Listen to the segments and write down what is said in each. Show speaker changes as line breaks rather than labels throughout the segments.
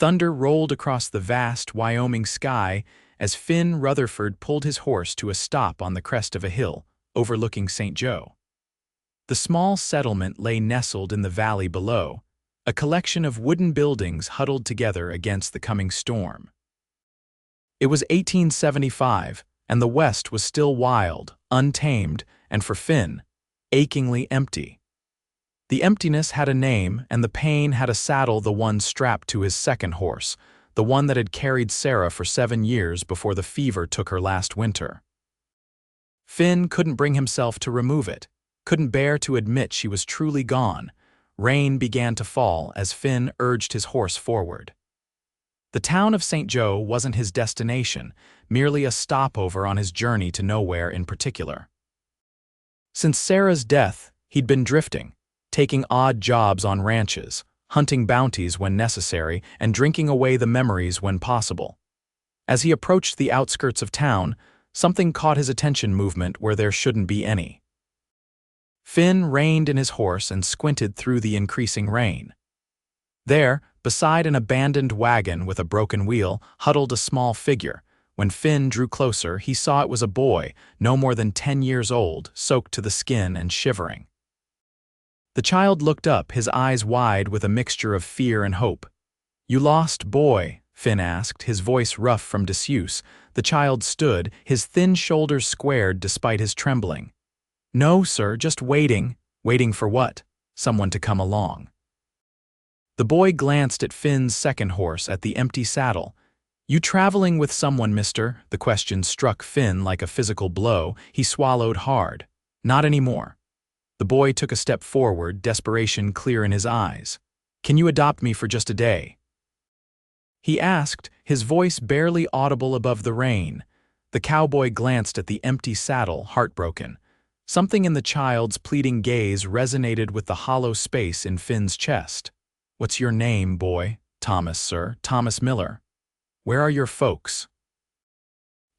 Thunder rolled across the vast Wyoming sky as Finn Rutherford pulled his horse to a stop on the crest of a hill, overlooking St. Joe. The small settlement lay nestled in the valley below, a collection of wooden buildings huddled together against the coming storm. It was 1875, and the West was still wild, untamed, and for Finn, achingly empty. The emptiness had a name, and the pain had a saddle, the one strapped to his second horse, the one that had carried Sarah for 7 years before the fever took her last winter. Finn couldn't bring himself to remove it, couldn't bear to admit she was truly gone. Rain began to fall as Finn urged his horse forward. The town of St. Joe wasn't his destination, merely a stopover on his journey to nowhere in particular. Since Sarah's death, he'd been drifting, taking odd jobs on ranches, hunting bounties when necessary, and drinking away the memories when possible. As he approached the outskirts of town, something caught his attention, movement where there shouldn't be any. Finn reined in his horse and squinted through the increasing rain. There, beside an abandoned wagon with a broken wheel, huddled a small figure. When Finn drew closer, he saw it was a boy, no more than 10 years old, soaked to the skin and shivering. The child looked up, his eyes wide with a mixture of fear and hope. "You lost, boy?" Finn asked, his voice rough from disuse. The child stood, his thin shoulders squared despite his trembling. "No, sir, just waiting." "Waiting for what?" "Someone to come along." The boy glanced at Finn's second horse, at the empty saddle. "You traveling with someone, mister?" The question struck Finn like a physical blow. He swallowed hard. "Not anymore." The boy took a step forward, desperation clear in his eyes. "Can you adopt me for just a day?" he asked, his voice barely audible above the rain. The cowboy glanced at the empty saddle, heartbroken. Something in the child's pleading gaze resonated with the hollow space in Finn's chest. "What's your name, boy?" "Thomas, sir. Thomas Miller." "Where are your folks?"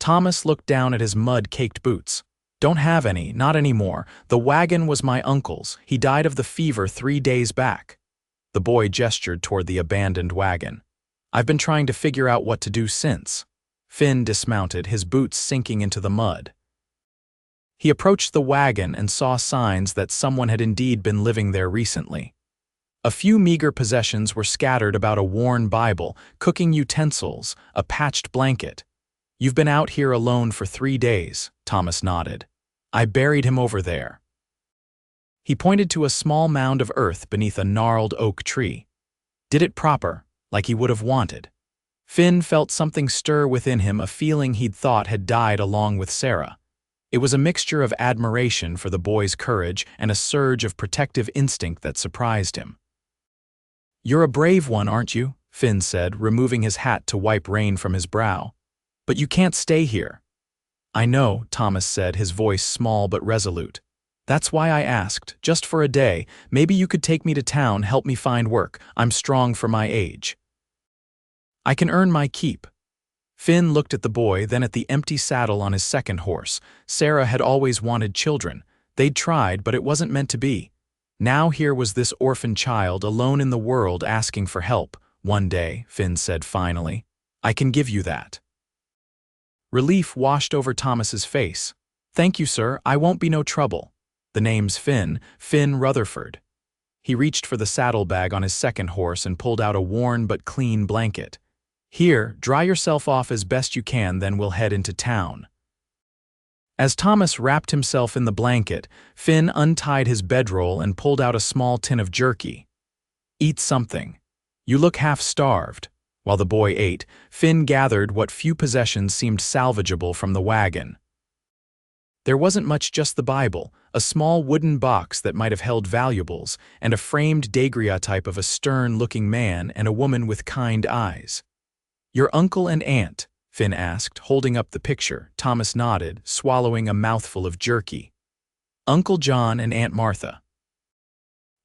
Thomas looked down at his mud-caked boots. "Don't have any, not anymore. The wagon was my uncle's. He died of the fever 3 days back." The boy gestured toward the abandoned wagon. "I've been trying to figure out what to do since." Finn dismounted, his boots sinking into the mud. He approached the wagon and saw signs that someone had indeed been living there recently. A few meager possessions were scattered about: a worn Bible, cooking utensils, a patched blanket. "You've been out here alone for 3 days, Thomas nodded. "I buried him over there." He pointed to a small mound of earth beneath a gnarled oak tree. Did it proper, like he would have wanted. Finn felt something stir within him, a feeling he'd thought had died along with Sarah. It was a mixture of admiration for the boy's courage and a surge of protective instinct that surprised him. "You're a brave one, aren't you?" Finn said, removing his hat to wipe rain from his brow. "But you can't stay here." "I know," Thomas said, his voice small but resolute. "That's why I asked, just for a day. Maybe you could take me to town, help me find work. I'm strong for my age. I can earn my keep." Finn looked at the boy, then at the empty saddle on his second horse. Sarah had always wanted children. They'd tried, but it wasn't meant to be. Now here was this orphan child, alone in the world, asking for help. "One day," Finn said finally, "I can give you that." Relief washed over Thomas's face. "Thank you, sir. I won't be no trouble." "The name's Finn Rutherford." He reached for the saddlebag on his second horse and pulled out a worn but clean blanket. "Here, dry yourself off as best you can, then we'll head into town." As Thomas wrapped himself in the blanket, Finn untied his bedroll and pulled out a small tin of jerky. "Eat something. You look half-starved." While the boy ate, Finn gathered what few possessions seemed salvageable from the wagon. There wasn't much, just the Bible, a small wooden box that might have held valuables, and a framed daguerreotype of a stern-looking man and a woman with kind eyes. "Your uncle and aunt?" Finn asked, holding up the picture. Thomas nodded, swallowing a mouthful of jerky. "Uncle John and Aunt Martha."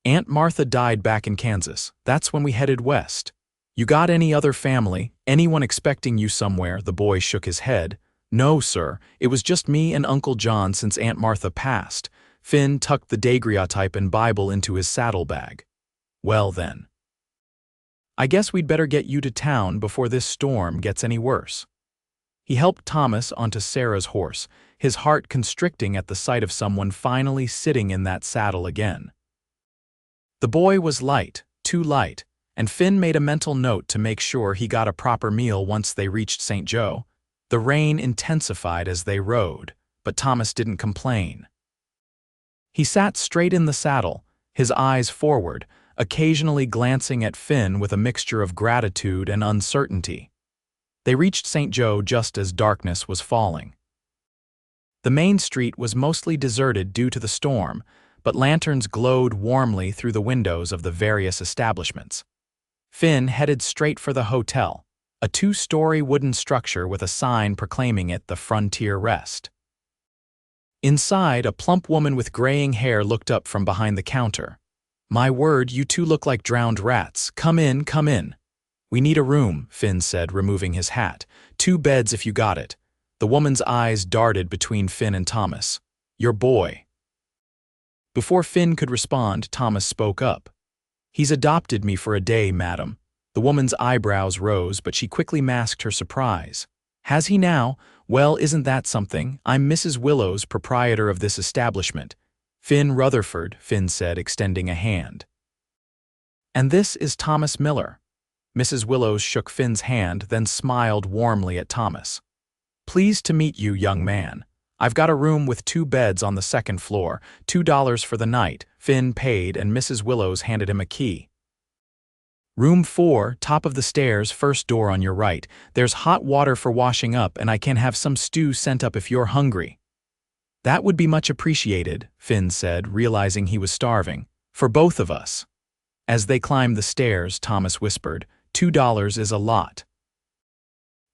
"Aunt Martha died back in Kansas. That's when we headed west." "You got any other family? Anyone expecting you somewhere?" The boy shook his head. "No, sir. It was just me and Uncle John since Aunt Martha passed." Finn tucked the daguerreotype and Bible into his saddlebag. "Well then, I guess we'd better get you to town before this storm gets any worse. He helped Thomas onto Sarah's horse, his heart constricting at the sight of someone finally sitting in that saddle again. The boy was light, too light, and Finn made a mental note to make sure he got a proper meal once they reached St. Joe. The rain intensified as they rode, but Thomas didn't complain. He sat straight in the saddle, his eyes forward, occasionally glancing at Finn with a mixture of gratitude and uncertainty. They reached St. Joe just as darkness was falling. The main street was mostly deserted due to the storm, but lanterns glowed warmly through the windows of the various establishments. Finn headed straight for the hotel, a two-story wooden structure with a sign proclaiming it the Frontier Rest. Inside, a plump woman with graying hair looked up from behind the counter. "My word, you two look like drowned rats. Come in, come in." "We need a room," Finn said, removing his hat. "2 beds if you got it." The woman's eyes darted between Finn and Thomas. "Your boy." Before Finn could respond, Thomas spoke up. "He's adopted me for a day, madam." The woman's eyebrows rose, but she quickly masked her surprise. "Has he now? Well, isn't that something? I'm Mrs. Willows, proprietor of this establishment." "Finn Rutherford," Finn said, extending a hand. "And this is Thomas Miller." Mrs. Willows shook Finn's hand, then smiled warmly at Thomas. "Pleased to meet you, young man. I've got a room with 2 beds on the 2nd floor, $2 for the night." Finn paid, and Mrs. Willows handed him a key. "Room 4, top of the stairs, first door on your right. There's hot water for washing up, and I can have some stew sent up if you're hungry." "That would be much appreciated," Finn said, realizing he was starving. "For both of us." As they climbed the stairs, Thomas whispered, $2 is a lot."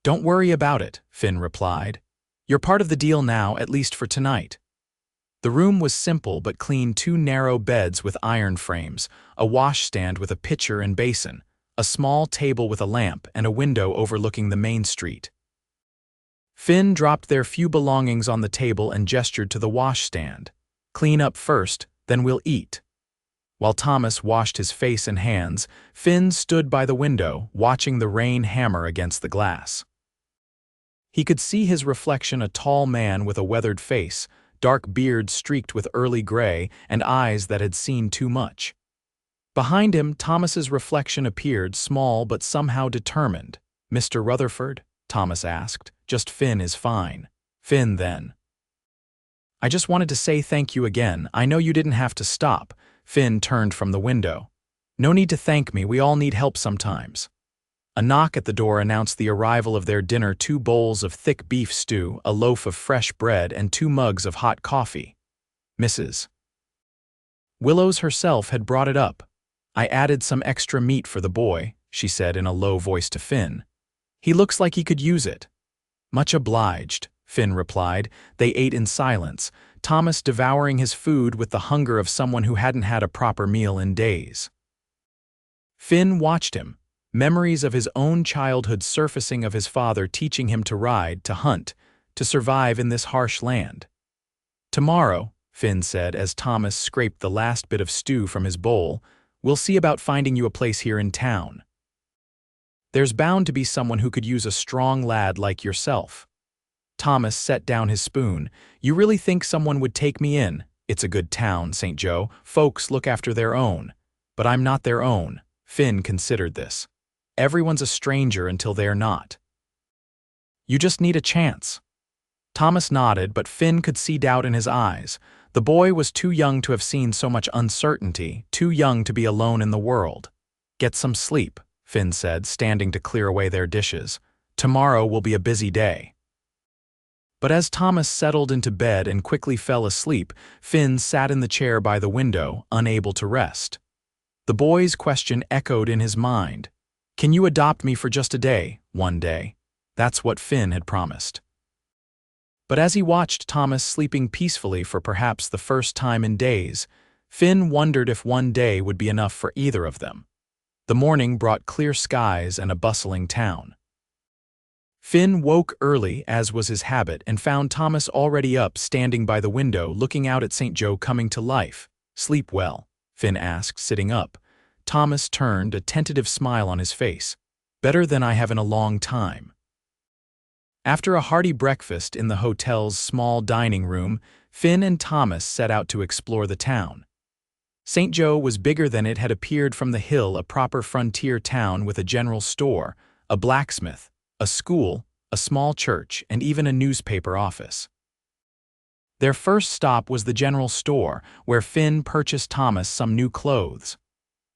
"Don't worry about it," Finn replied. "You're part of the deal now, at least for tonight." The room was simple but clean: 2 narrow beds with iron frames, a washstand with a pitcher and basin, a small table with a lamp, and a window overlooking the main street. Finn dropped their few belongings on the table and gestured to the washstand. "Clean up first, then we'll eat." While Thomas washed his face and hands, Finn stood by the window, watching the rain hammer against the glass. He could see his reflection, a tall man with a weathered face, dark beard streaked with early gray, and eyes that had seen too much. Behind him, Thomas's reflection appeared, small but somehow determined. "Mr. Rutherford?" Thomas asked. "Just Finn is fine." "Finn, then." "I just wanted to say thank you again. I know you didn't have to stop." Finn turned from the window. "No need to thank me, we all need help sometimes." A knock at the door announced the arrival of their dinner: 2 bowls of thick beef stew, a loaf of fresh bread, and 2 mugs of hot coffee. Mrs. Willows herself had brought it up. "I added some extra meat for the boy," she said in a low voice to Finn. "He looks like he could use it." "Much obliged," Finn replied. They ate in silence, Thomas devouring his food with the hunger of someone who hadn't had a proper meal in days. Finn watched him, memories of his own childhood surfacing, of his father teaching him to ride, to hunt, to survive in this harsh land. "Tomorrow," Finn said as Thomas scraped the last bit of stew from his bowl, "we'll see about finding you a place here in town. There's bound to be someone who could use a strong lad like yourself." Thomas set down his spoon. "You really think someone would take me in? It's a good town, St. Joe. Folks look after their own. But I'm not their own." Finn considered this. "Everyone's a stranger until they're not. You just need a chance." Thomas nodded, but Finn could see doubt in his eyes. The boy was too young to have seen so much uncertainty, too young to be alone in the world. "Get some sleep," Finn said, standing to clear away their dishes. "Tomorrow will be a busy day." But as Thomas settled into bed and quickly fell asleep, Finn sat in the chair by the window, unable to rest. The boy's question echoed in his mind. "Can you adopt me for just a day, one day?" That's what Finn had promised. But as he watched Thomas sleeping peacefully for perhaps the first time in days, Finn wondered if one day would be enough for either of them. The morning brought clear skies and a bustling town. Finn woke early, as was his habit, and found Thomas already up, standing by the window, looking out at St. Joe coming to life. "Sleep well?" Finn asked, sitting up. Thomas turned, a tentative smile on his face. Better than I have in a long time. After a hearty breakfast in the hotel's small dining room, Finn and Thomas set out to explore the town. St. Joe was bigger than it had appeared from the hill, a proper frontier town with a general store, a blacksmith, a school, a small church, and even a newspaper office. Their first stop was the general store, where Finn purchased Thomas some new clothes.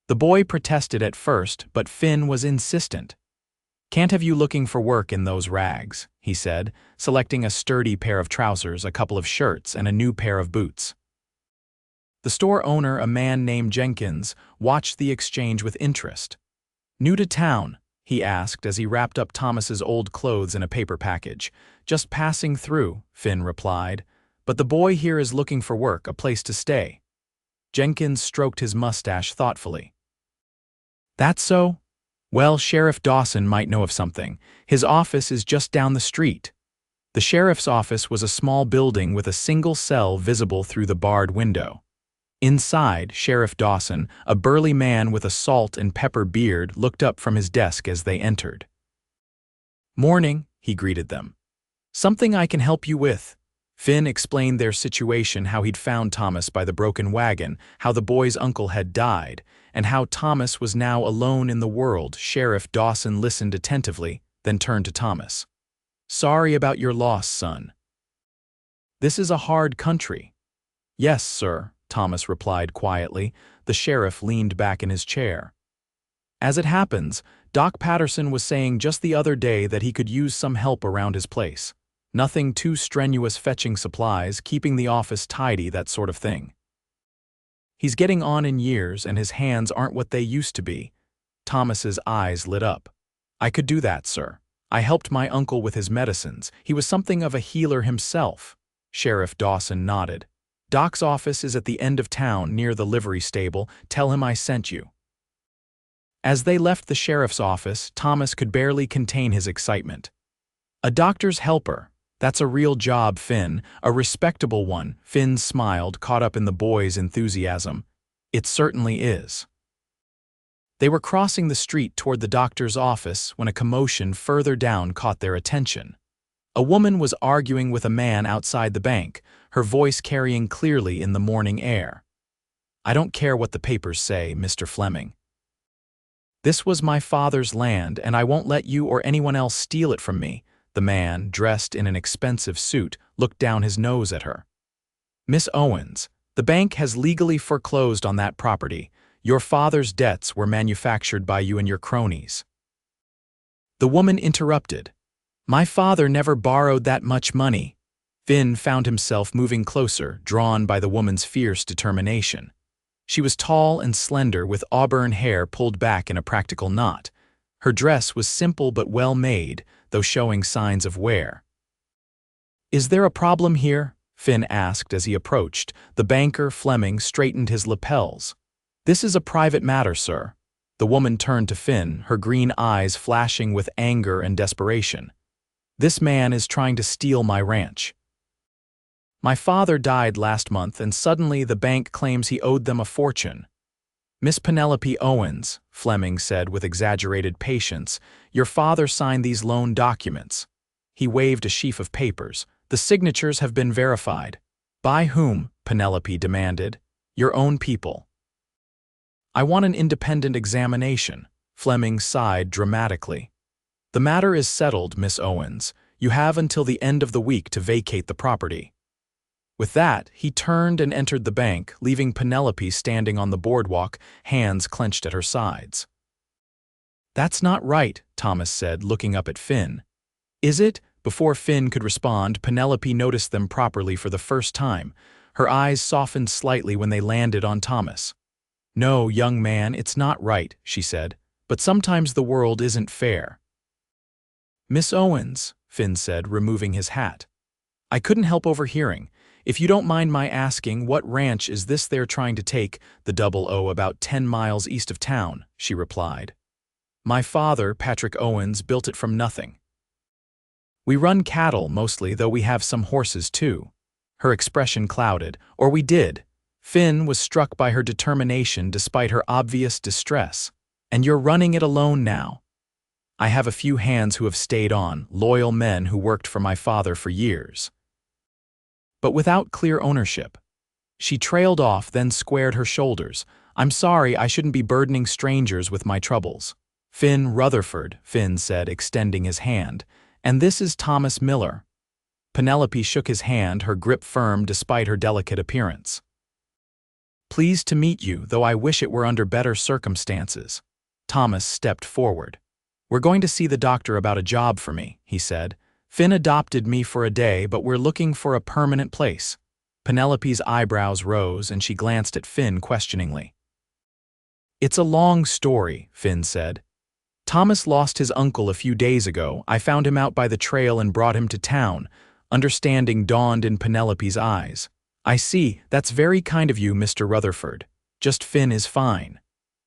The boy protested at first, but Finn was insistent. "Can't have you looking for work in those rags," he said, selecting a sturdy pair of trousers, a couple of shirts, and a new pair of boots. The store owner, a man named Jenkins, watched the exchange with interest. "New to town?" he asked as he wrapped up Thomas's old clothes in a paper package. "Just passing through," Finn replied. "But the boy here is looking for work, a place to stay." Jenkins stroked his mustache thoughtfully. "That's so? Well, Sheriff Dawson might know of something. His office is just down the street." The sheriff's office was a small building with a single cell visible through the barred window. Inside, Sheriff Dawson, a burly man with a salt and pepper beard, looked up from his desk as they entered. "Morning," he greeted them. "Something I can help you with." Finn explained their situation, how he'd found Thomas by the broken wagon, how the boy's uncle had died, and how Thomas was now alone in the world. Sheriff Dawson listened attentively, then turned to Thomas. "Sorry about your loss, son. This is a hard country." "Yes, sir," Thomas replied quietly. The sheriff leaned back in his chair. "As it happens, Doc Patterson was saying just the other day that he could use some help around his place. Nothing too strenuous, fetching supplies, keeping the office tidy, that sort of thing. He's getting on in years and his hands aren't what they used to be." Thomas's eyes lit up. "I could do that, sir. I helped my uncle with his medicines. He was something of a healer himself." Sheriff Dawson nodded. "Doc's office is at the end of town, near the livery stable. Tell him I sent you." As they left the sheriff's office, Thomas could barely contain his excitement. "A doctor's helper. That's a real job, Finn, a respectable one." Finn smiled, caught up in the boy's enthusiasm. "It certainly is." They were crossing the street toward the doctor's office when a commotion further down caught their attention. A woman was arguing with a man outside the bank, her voice carrying clearly in the morning air. "I don't care what the papers say, Mr. Fleming. This was my father's land, and I won't let you or anyone else steal it from me." The man, dressed in an expensive suit, looked down his nose at her. "Miss Owens, the bank has legally foreclosed on that property. Your father's debts were manufactured by you and your cronies." The woman interrupted. "My father never borrowed that much money." Finn found himself moving closer, drawn by the woman's fierce determination. She was tall and slender, with auburn hair pulled back in a practical knot. Her dress was simple but well made, though showing signs of wear. "Is there a problem here?" Finn asked as he approached. The banker, Fleming, straightened his lapels. "This is a private matter, sir." The woman turned to Finn, her green eyes flashing with anger and desperation. "This man is trying to steal my ranch. My father died last month, and suddenly the bank claims he owed them a fortune." "Miss Penelope Owens," Fleming said with exaggerated patience, "your father signed these loan documents." He waved a sheaf of papers. "The signatures have been verified." "By whom?" Penelope demanded. "Your own people." "I want an independent examination." Fleming sighed dramatically. "The matter is settled, Miss Owens. You have until the end of the week to vacate the property." With that, he turned and entered the bank, leaving Penelope standing on the boardwalk, hands clenched at her sides. "That's not right," Thomas said, looking up at Finn. "Is it?" Before Finn could respond, Penelope noticed them properly for the first time. Her eyes softened slightly when they landed on Thomas. "No, young man, it's not right," she said, "but sometimes the world isn't fair." "Miss Owens," Finn said, removing his hat. "I couldn't help overhearing. If you don't mind my asking, what ranch is this they're trying to take?" "The 00, about 10 miles east of town," she replied. "My father, Patrick Owens, built it from nothing. We run cattle mostly, though we have some horses too." Her expression clouded. "Or we did." Finn was struck by her determination despite her obvious distress. "And you're running it alone now." "I have a few hands who have stayed on, loyal men who worked for my father for years." But without clear ownership. She trailed off, then squared her shoulders. "I'm sorry, I shouldn't be burdening strangers with my troubles." "Finn Rutherford," Finn said, extending his hand. "And this is Thomas Miller." Penelope shook his hand, her grip firm despite her delicate appearance. "Pleased to meet you, though I wish it were under better circumstances." Thomas stepped forward. "We're going to see the doctor about a job for me," he said. "Finn adopted me for a day, but we're looking for a permanent place." Penelope's eyebrows rose, and she glanced at Finn questioningly. "It's a long story," Finn said. "Thomas lost his uncle a few days ago. I found him out by the trail and brought him to town." Understanding dawned in Penelope's eyes. "I see, that's very kind of you, Mr. Rutherford. Just Finn is fine."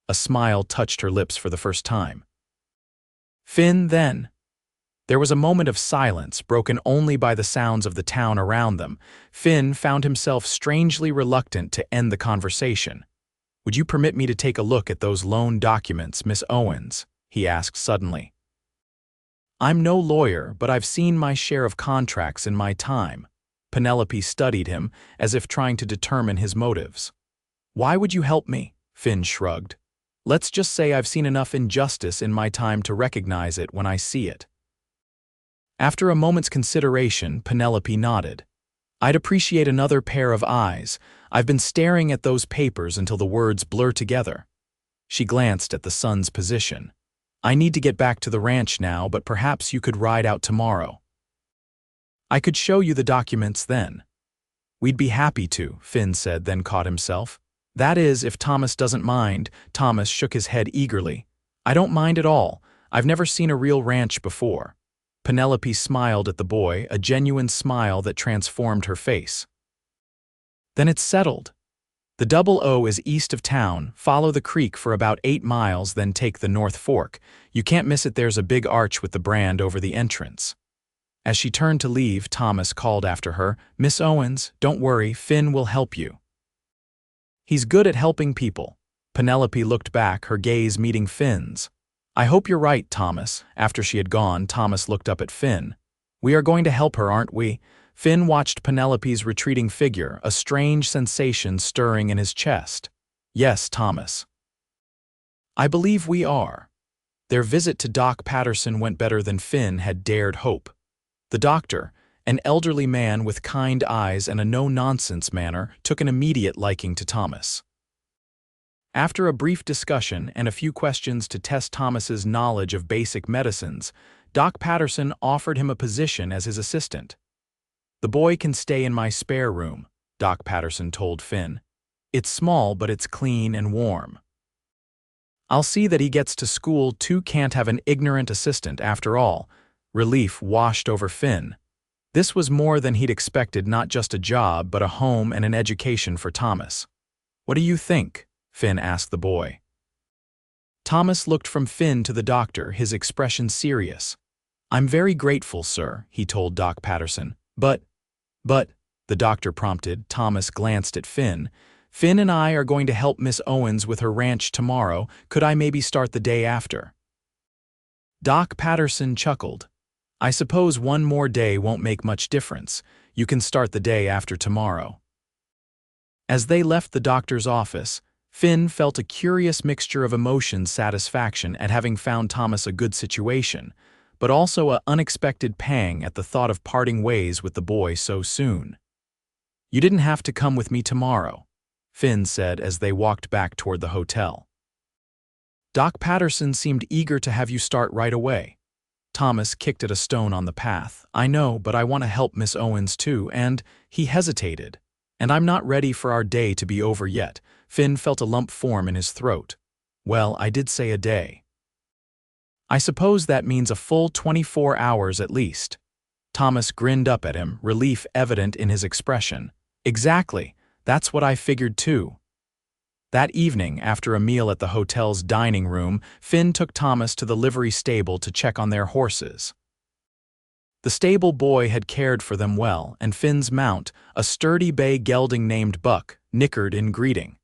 A smile touched her lips for the first time. "Finn, then?" There was a moment of silence, broken only by the sounds of the town around them. Finn found himself strangely reluctant to end the conversation. "Would you permit me to take a look at those loan documents, Miss Owens?" he asked suddenly. "I'm no lawyer, but I've seen my share of contracts in my time." Penelope studied him, as if trying to determine his motives. "Why would you help me?" Finn shrugged. "Let's just say I've seen enough injustice in my time to recognize it when I see it." After a moment's consideration, Penelope nodded. "I'd appreciate another pair of eyes. I've been staring at those papers until the words blur together." She glanced at the sun's position. "I need to get back to the ranch now, but perhaps you could ride out tomorrow." "I could show you the documents then." "We'd be happy to," Finn said, then caught himself. "That is, if Thomas doesn't mind." Thomas shook his head eagerly. "I don't mind at all. I've never seen a real ranch before." Penelope smiled at the boy, a genuine smile that transformed her face. "Then it's settled. The Double O is east of town. Follow the creek for about 8 miles, then take the North Fork. You can't miss it. There's a big arch with the brand over the entrance." As she turned to leave, Thomas called after her, "Miss Owens, don't worry, Finn will help you. He's good at helping people." Penelope looked back, her gaze meeting Finn's. "I hope you're right, Thomas." After she had gone, Thomas looked up at Finn. "We are going to help her, aren't we?" Finn watched Penelope's retreating figure, a strange sensation stirring in his chest. "Yes, Thomas. I believe we are." Their visit to Doc Patterson went better than Finn had dared hope. The doctor, an elderly man with kind eyes and a no-nonsense manner, took an immediate liking to Thomas. After a brief discussion and a few questions to test Thomas's knowledge of basic medicines, Doc Patterson offered him a position as his assistant. "The boy can stay in my spare room," Doc Patterson told Finn. "It's small, but it's clean and warm. I'll see that he gets to school too. Can't have an ignorant assistant after all." Relief washed over Finn. This was more than he'd expected, not just a job, but a home and an education for Thomas. "What do you think?" Finn asked the boy. Thomas looked from Finn to the doctor, his expression serious. "I'm very grateful, sir," he told Doc Patterson. But, the doctor prompted. Thomas glanced at Finn. "Finn and I are going to help Miss Owens with her ranch tomorrow. Could I maybe start the day after?" Doc Patterson chuckled. "I suppose one more day won't make much difference. You can start the day after tomorrow." As they left the doctor's office, Finn felt a curious mixture of emotions: satisfaction at having found Thomas a good situation, but also an unexpected pang at the thought of parting ways with the boy so soon. "You didn't have to come with me tomorrow," Finn said as they walked back toward the hotel. "Doc Patterson seemed eager to have you start right away." Thomas kicked at a stone on the path. "I know, but I want to help Miss Owens too, and—" he hesitated. "And I'm not ready for our day to be over yet." Finn felt a lump form in his throat. "Well, I did say a day." "I suppose that means a full 24 hours at least." Thomas grinned up at him, relief evident in his expression. "Exactly. That's what I figured too." That evening, after a meal at the hotel's dining room, Finn took Thomas to the livery stable to check on their horses. The stable boy had cared for them well, and Finn's mount, a sturdy bay gelding named Buck, nickered in greeting.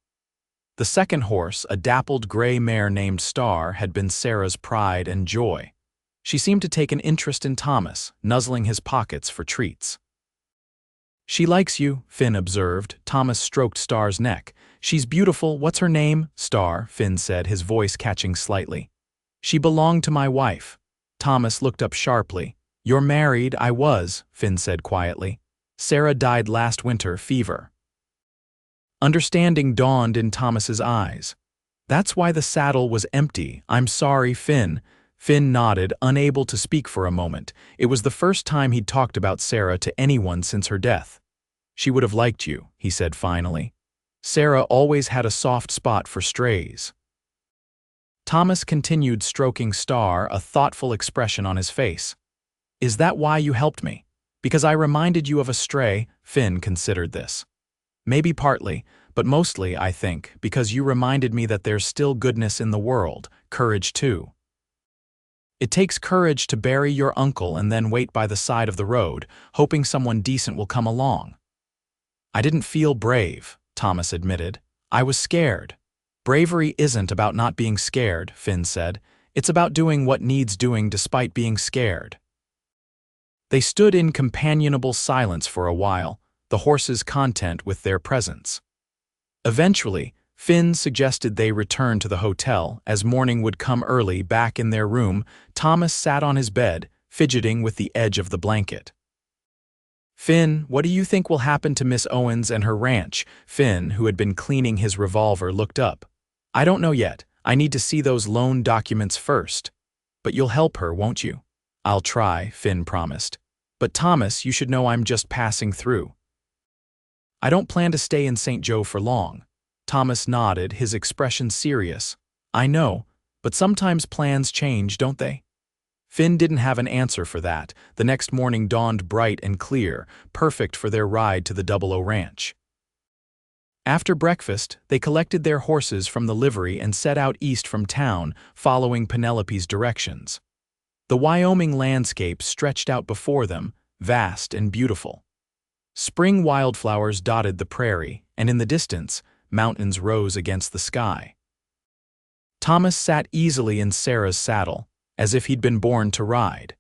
The second horse, a dappled gray mare named Star, had been Sarah's pride and joy. She seemed to take an interest in Thomas, nuzzling his pockets for treats. "She likes you," Finn observed. Thomas stroked Star's neck. "She's beautiful. What's her name?" "Star," Finn said, his voice catching slightly. "She belonged to my wife." Thomas looked up sharply. "You're married?" "I was," Finn said quietly. "Sarah died last winter, fever." Understanding dawned in Thomas's eyes. "That's why the saddle was empty. I'm sorry, Finn." Finn nodded, unable to speak for a moment. It was the first time he'd talked about Sarah to anyone since her death. "She would have liked you," he said finally. "Sarah always had a soft spot for strays." Thomas continued stroking Star, a thoughtful expression on his face. "Is that why you helped me? Because I reminded you of a stray?" Finn considered this. "Maybe partly, but mostly, I think, because you reminded me that there's still goodness in the world, courage too. It takes courage to bury your uncle and then wait by the side of the road, hoping someone decent will come along." "I didn't feel brave," Thomas admitted. "I was scared." "Bravery isn't about not being scared," Finn said. "It's about doing what needs doing despite being scared." They stood in companionable silence for a while, the horses content with their presence. Eventually, Finn suggested they return to the hotel. As morning would come early, back in their room, Thomas sat on his bed, fidgeting with the edge of the blanket. "Finn, what do you think will happen to Miss Owens and her ranch?" Finn, who had been cleaning his revolver, looked up. "I don't know yet. I need to see those loan documents first." "But you'll help her, won't you?" "I'll try," Finn promised. "But Thomas, you should know I'm just passing through." "I don't plan to stay in St. Joe for long." Thomas nodded, his expression serious. "I know, but sometimes plans change, don't they?" Finn didn't have an answer for that. The next morning dawned bright and clear, perfect for their ride to the 00 Ranch. After breakfast, they collected their horses from the livery and set out east from town, following Penelope's directions. The Wyoming landscape stretched out before them, vast and beautiful. Spring wildflowers dotted the prairie, and in the distance, mountains rose against the sky. Thomas sat easily in Sarah's saddle, as if he'd been born to ride.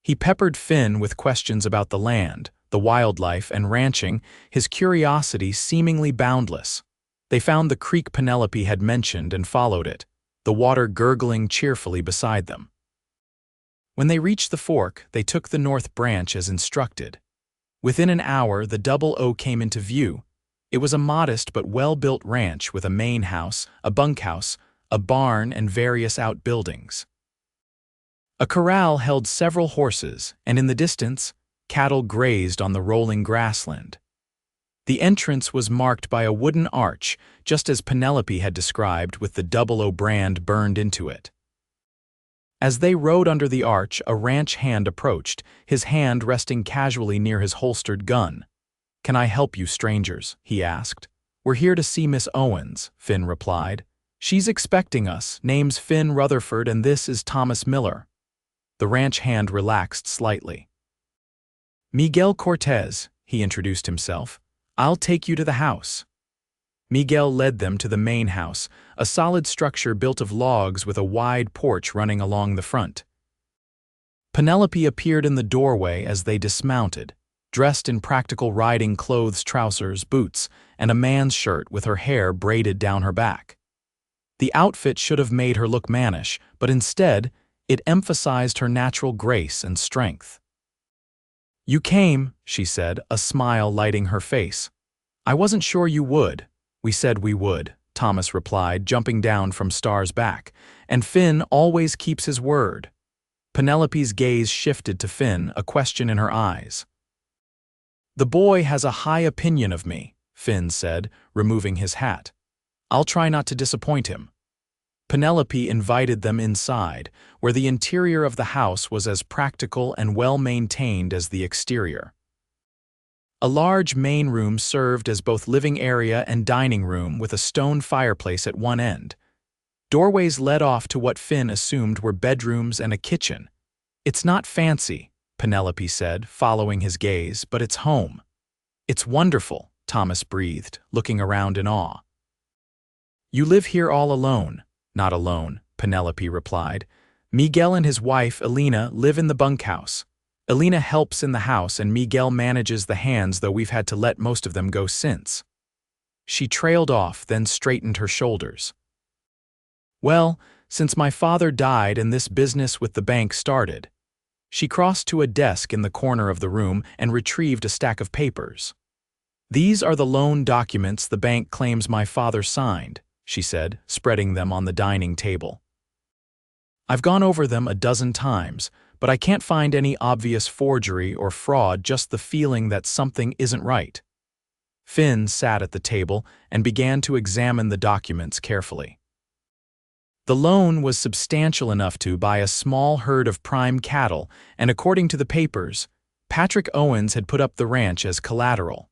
He peppered Finn with questions about the land, the wildlife, and ranching, his curiosity seemingly boundless. They found the creek Penelope had mentioned and followed it, the water gurgling cheerfully beside them. When they reached the fork, they took the north branch as instructed. Within an hour, the 00 came into view. It was a modest but well-built ranch with a main house, a bunkhouse, a barn, and various outbuildings. A corral held several horses, and in the distance, cattle grazed on the rolling grassland. The entrance was marked by a wooden arch, just as Penelope had described, with the 00 brand burned into it. As they rode under the arch, a ranch hand approached, his hand resting casually near his holstered gun. "Can I help you, strangers?" he asked. "We're here to see Miss Owens," Finn replied. "She's expecting us. Name's Finn Rutherford, and this is Thomas Miller." The ranch hand relaxed slightly. "Miguel Cortez," he introduced himself. "I'll take you to the house." Miguel led them to the main house, a solid structure built of logs with a wide porch running along the front. Penelope appeared in the doorway as they dismounted, dressed in practical riding clothes, trousers, boots, and a man's shirt with her hair braided down her back. The outfit should have made her look mannish, but instead, it emphasized her natural grace and strength. "You came," she said, a smile lighting her face. "I wasn't sure you would." "We said we would," Thomas replied, jumping down from Star's back. "And Finn always keeps his word." Penelope's gaze shifted to Finn, a question in her eyes. "The boy has a high opinion of me," Finn said, removing his hat. "I'll try not to disappoint him." Penelope invited them inside, where the interior of the house was as practical and well-maintained as the exterior. A large main room served as both living area and dining room, with a stone fireplace at one end. Doorways led off to what Finn assumed were bedrooms and a kitchen. "It's not fancy," Penelope said, following his gaze, but it's home. It's wonderful, Thomas breathed, looking around in awe. You live here all alone. Not alone, Penelope replied. Miguel and his wife, Elena, live in the bunkhouse. Elena helps in the house and Miguel manages the hands, though we've had to let most of them go since. She trailed off, then straightened her shoulders. Well, since my father died and this business with the bank started. She crossed to a desk in the corner of the room and retrieved a stack of papers. These are the loan documents the bank claims my father signed, she said, spreading them on the dining table. I've gone over them a dozen times, but I can't find any obvious forgery or fraud, just the feeling that something isn't right. Finn sat at the table and began to examine the documents carefully. The loan was substantial enough to buy a small herd of prime cattle, and according to the papers, Patrick Owens had put up the ranch as collateral.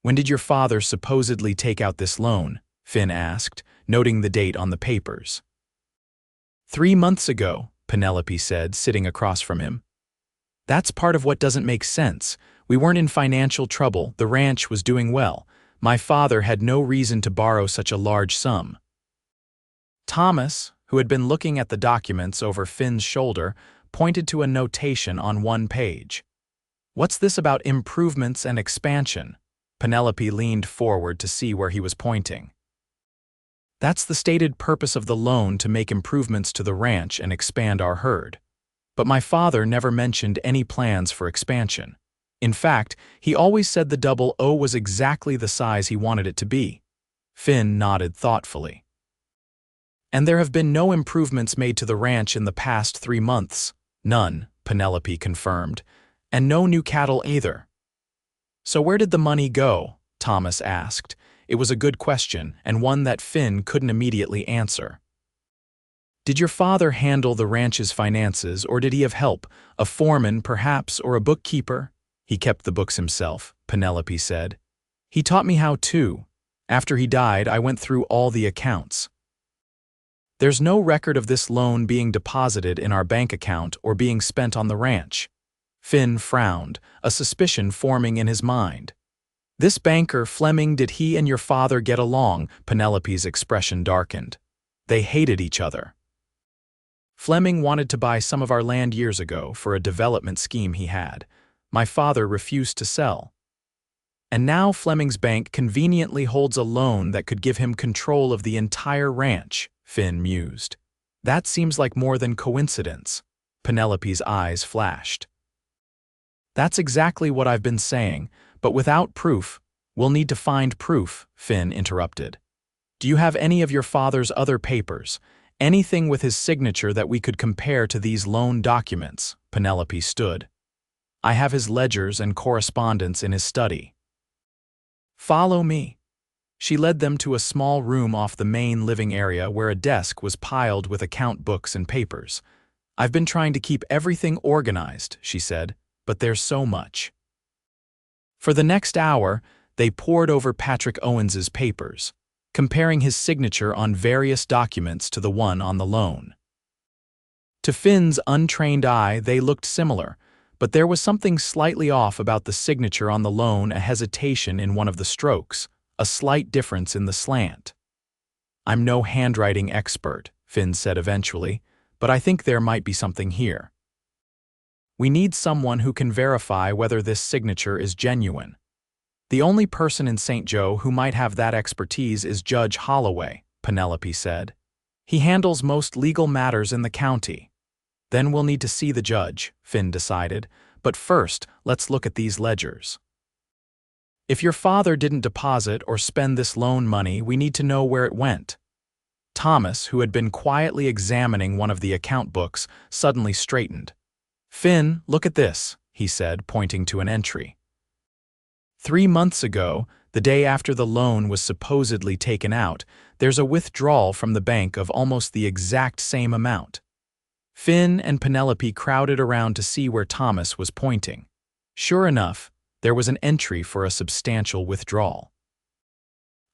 When did your father supposedly take out this loan? Finn asked, noting the date on the papers. 3 months ago, Penelope said, sitting across from him. That's part of what doesn't make sense. We weren't in financial trouble, the ranch was doing well. My father had no reason to borrow such a large sum. Thomas, who had been looking at the documents over Finn's shoulder, pointed to a notation on one page. What's this about improvements and expansion? Penelope leaned forward to see where he was pointing. That's the stated purpose of the loan, to make improvements to the ranch and expand our herd. But my father never mentioned any plans for expansion. In fact, he always said the 00 was exactly the size he wanted it to be. Finn nodded thoughtfully. And there have been no improvements made to the ranch in the past 3 months. None, Penelope confirmed. And no new cattle either. So where did the money go? Thomas asked. It was a good question, and one that Finn couldn't immediately answer. Did your father handle the ranch's finances, or did he have help? A foreman, perhaps, or a bookkeeper? He kept the books himself, Penelope said. He taught me how too. After he died, I went through all the accounts. There's no record of this loan being deposited in our bank account or being spent on the ranch. Finn frowned, a suspicion forming in his mind. This banker, Fleming, did he and your father get along? Penelope's expression darkened. They hated each other. Fleming wanted to buy some of our land years ago for a development scheme he had. My father refused to sell. And now Fleming's bank conveniently holds a loan that could give him control of the entire ranch, Finn mused. That seems like more than coincidence. Penelope's eyes flashed. That's exactly what I've been saying, but without proof. We'll need to find proof, Finn interrupted. Do you have any of your father's other papers? Anything with his signature that we could compare to these loan documents? Penelope stood. I have his ledgers and correspondence in his study. Follow me. She led them to a small room off the main living area where a desk was piled with account books and papers. I've been trying to keep everything organized, she said, but there's so much. For the next hour, they pored over Patrick Owens's papers, comparing his signature on various documents to the one on the loan. To Finn's untrained eye, they looked similar, but there was something slightly off about the signature on the loan, a hesitation in one of the strokes, a slight difference in the slant. I'm no handwriting expert, Finn said eventually, but I think there might be something here. We need someone who can verify whether this signature is genuine. The only person in St. Joe who might have that expertise is Judge Holloway, Penelope said. He handles most legal matters in the county. Then we'll need to see the judge, Finn decided, but first, let's look at these ledgers. If your father didn't deposit or spend this loan money, we need to know where it went. Thomas, who had been quietly examining one of the account books, suddenly straightened. Finn, look at this, he said, pointing to an entry. 3 months ago, the day after the loan was supposedly taken out, there's a withdrawal from the bank of almost the exact same amount. Finn and Penelope crowded around to see where Thomas was pointing. Sure enough, there was an entry for a substantial withdrawal.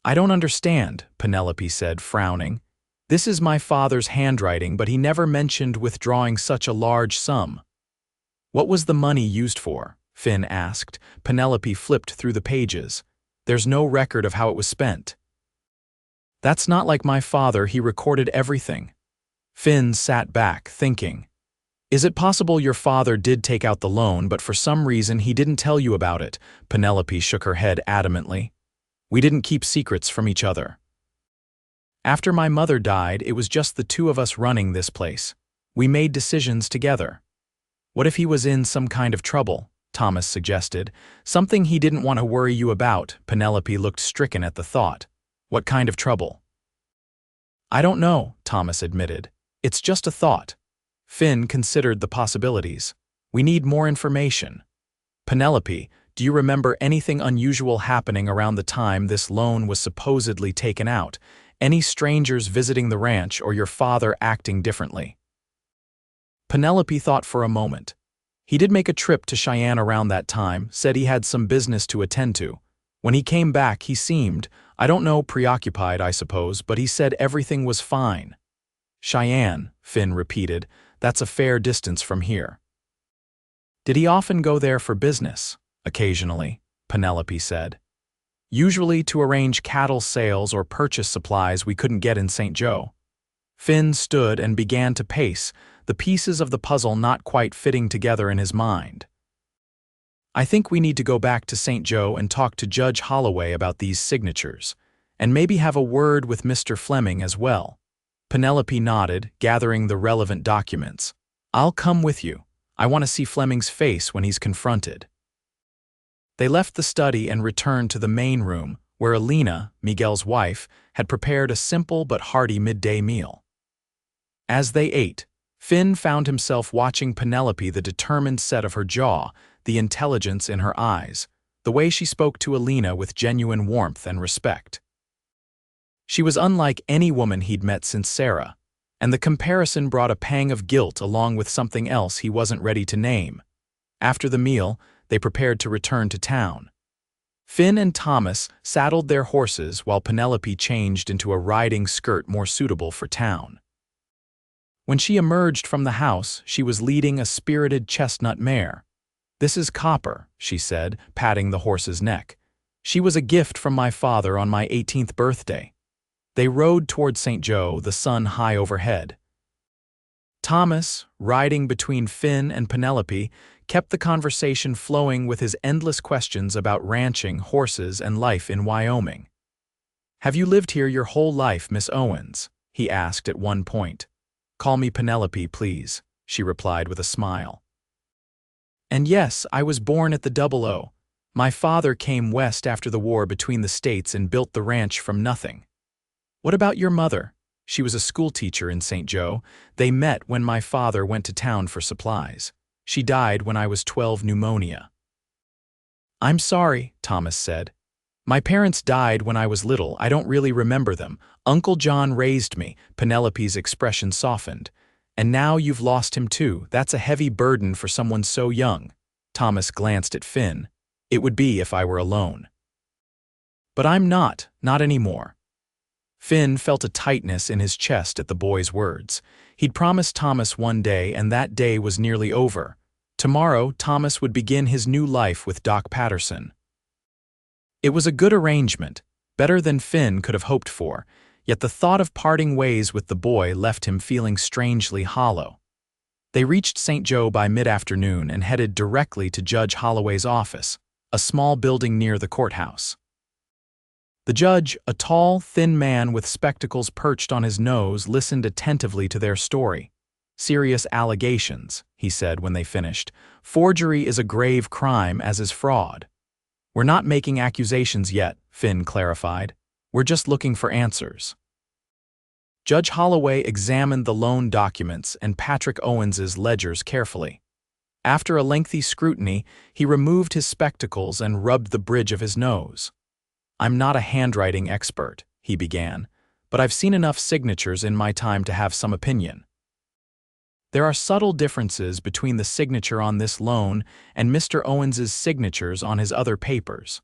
I don't understand, Penelope said, frowning. This is my father's handwriting, but he never mentioned withdrawing such a large sum. What was the money used for? Finn asked. Penelope flipped through the pages. There's no record of how it was spent. That's not like my father, he recorded everything. Finn sat back, thinking. Is it possible your father did take out the loan, but for some reason he didn't tell you about it? Penelope shook her head adamantly. We didn't keep secrets from each other. After my mother died, it was just the two of us running this place. We made decisions together. What if he was in some kind of trouble? Thomas suggested. Something he didn't want to worry you about. Penelope looked stricken at the thought. What kind of trouble? I don't know, Thomas admitted. It's just a thought. Finn considered the possibilities. We need more information. Penelope, do you remember anything unusual happening around the time this loan was supposedly taken out? Any strangers visiting the ranch or your father acting differently? Penelope thought for a moment. He did make a trip to Cheyenne around that time, said he had some business to attend to. When he came back, he seemed, I don't know, preoccupied, I suppose, but he said everything was fine. Cheyenne, Finn repeated. That's a fair distance from here. Did he often go there for business? Occasionally, Penelope said. Usually to arrange cattle sales or purchase supplies we couldn't get in St. Joe. Finn stood and began to pace, the pieces of the puzzle not quite fitting together in his mind. I think we need to go back to St. Joe and talk to Judge Holloway about these signatures, and maybe have a word with Mr. Fleming as well. Penelope nodded, gathering the relevant documents. I'll come with you. I want to see Fleming's face when he's confronted. They left the study and returned to the main room, where Alina, Miguel's wife, had prepared a simple but hearty midday meal. As they ate, Finn found himself watching Penelope, the determined set of her jaw, the intelligence in her eyes, the way she spoke to Alina with genuine warmth and respect. She was unlike any woman he'd met since Sarah, and the comparison brought a pang of guilt along with something else he wasn't ready to name. After the meal, they prepared to return to town. Finn and Thomas saddled their horses while Penelope changed into a riding skirt more suitable for town. When she emerged from the house, she was leading a spirited chestnut mare. This is Copper, she said, patting the horse's neck. She was a gift from my father on my 18th birthday. They rode toward St. Joe, the sun high overhead. Thomas, riding between Finn and Penelope, kept the conversation flowing with his endless questions about ranching, horses, and life in Wyoming. Have you lived here your whole life, Miss Owens? He asked at one point. Call me Penelope, please, she replied with a smile. And yes, I was born at the 00. My father came west after the war between the states and built the ranch from nothing. What about your mother? She was a schoolteacher in St. Joe. They met when my father went to town for supplies. She died when I was 12, pneumonia. I'm sorry, Thomas said. My parents died when I was little. I don't really remember them. Uncle John raised me. Penelope's expression softened. And now you've lost him too. That's a heavy burden for someone so young. Thomas glanced at Finn. It would be if I were alone. But I'm not anymore. Finn felt a tightness in his chest at the boy's words. He'd promised Thomas one day, and that day was nearly over. Tomorrow, Thomas would begin his new life with Doc Patterson. It was a good arrangement, better than Finn could have hoped for, yet the thought of parting ways with the boy left him feeling strangely hollow. They reached St. Joe by mid-afternoon and headed directly to Judge Holloway's office, a small building near the courthouse. The judge, a tall, thin man with spectacles perched on his nose, listened attentively to their story. Serious allegations, he said when they finished. Forgery is a grave crime, as is fraud. We're not making accusations yet, Finn clarified. We're just looking for answers. Judge Holloway examined the loan documents and Patrick Owens's ledgers carefully. After a lengthy scrutiny, he removed his spectacles and rubbed the bridge of his nose. I'm not a handwriting expert, he began, but I've seen enough signatures in my time to have some opinion. There are subtle differences between the signature on this loan and Mr. Owens's signatures on his other papers.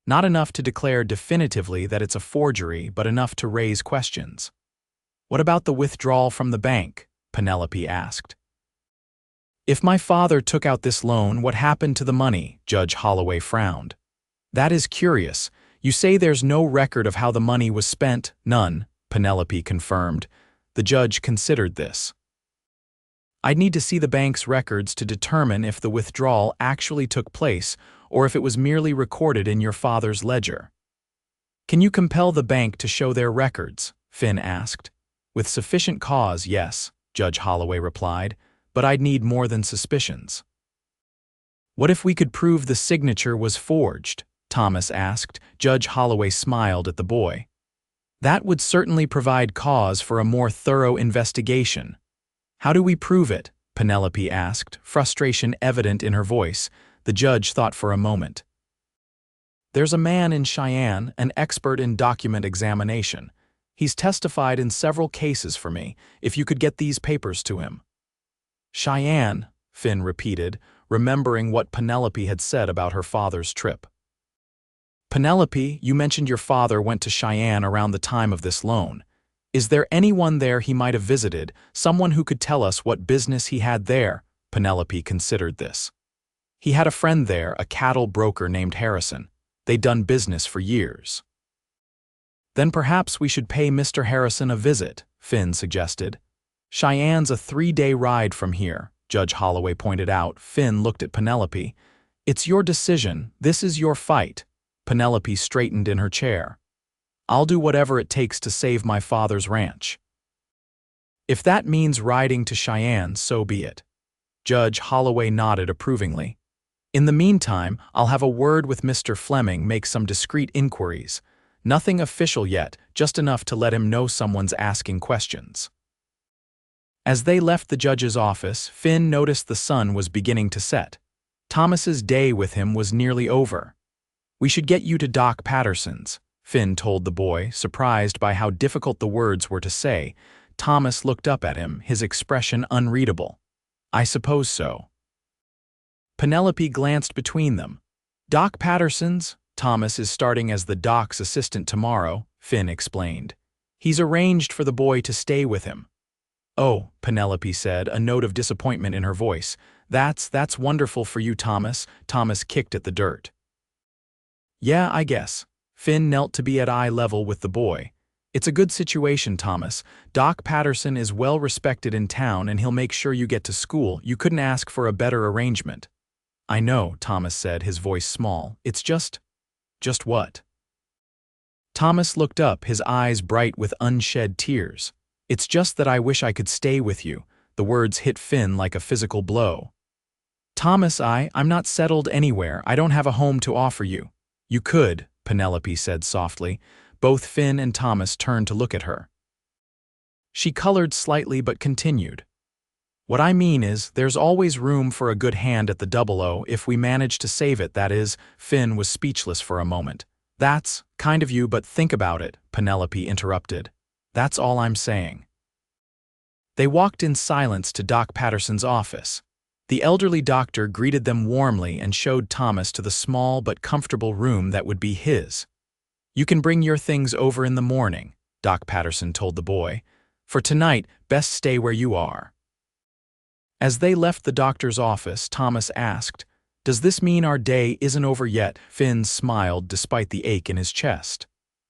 Not enough to declare definitively that it's a forgery, but enough to raise questions. What about the withdrawal from the bank? Penelope asked. If my father took out this loan, what happened to the money? Judge Holloway frowned. That is curious. You say there's no record of how the money was spent? None, Penelope confirmed. The judge considered this. I'd need to see the bank's records to determine if the withdrawal actually took place or if it was merely recorded in your father's ledger. Can you compel the bank to show their records? Finn asked. With sufficient cause, yes, Judge Holloway replied, but I'd need more than suspicions. What if we could prove the signature was forged? Thomas asked. Judge Holloway smiled at the boy. That would certainly provide cause for a more thorough investigation. How do we prove it? Penelope asked, frustration evident in her voice. The judge thought for a moment. There's a man in Cheyenne, an expert in document examination. He's testified in several cases for me, if you could get these papers to him. Cheyenne, Finn repeated, remembering what Penelope had said about her father's trip. Penelope, you mentioned your father went to Cheyenne around the time of this loan. Is there anyone there he might have visited, someone who could tell us what business he had there? Penelope considered this. He had a friend there, a cattle broker named Harrison. They'd done business for years. Then perhaps we should pay Mr. Harrison a visit, Finn suggested. Cheyenne's a 3-day ride from here, Judge Holloway pointed out. Finn looked at Penelope. It's your decision. This is your fight. Penelope straightened in her chair. I'll do whatever it takes to save my father's ranch. If that means riding to Cheyenne, so be it. Judge Holloway nodded approvingly. In the meantime, I'll have a word with Mr. Fleming, make some discreet inquiries. Nothing official yet, just enough to let him know someone's asking questions. As they left the judge's office, Finn noticed the sun was beginning to set. Thomas's day with him was nearly over. We should get you to Doc Patterson's, Finn told the boy, surprised by how difficult the words were to say. Thomas looked up at him, his expression unreadable. I suppose so. Penelope glanced between them. Doc Patterson's? Thomas is starting as the doc's assistant tomorrow, Finn explained. He's arranged for the boy to stay with him. Oh, Penelope said, a note of disappointment in her voice. That's wonderful for you, Thomas. Thomas kicked at the dirt. Yeah, I guess. Finn knelt to be at eye level with the boy. It's a good situation, Thomas. Doc Patterson is well respected in town and he'll make sure you get to school. You couldn't ask for a better arrangement. I know, Thomas said, his voice small. It's just what? Thomas looked up, his eyes bright with unshed tears. It's just that I wish I could stay with you. The words hit Finn like a physical blow. Thomas, I'm not settled anywhere. I don't have a home to offer you. You could, Penelope said softly. Both Finn and Thomas turned to look at her. She colored slightly but continued. What I mean is, there's always room for a good hand at the 00 if we manage to save it, that is. Finn was speechless for a moment. That's kind of you, but think about it, Penelope interrupted. That's all I'm saying. They walked in silence to Doc Patterson's office. The elderly doctor greeted them warmly and showed Thomas to the small but comfortable room that would be his. You can bring your things over in the morning, Doc Patterson told the boy. For tonight, best stay where you are. As they left the doctor's office, Thomas asked, Does this mean our day isn't over yet? Finn smiled despite the ache in his chest.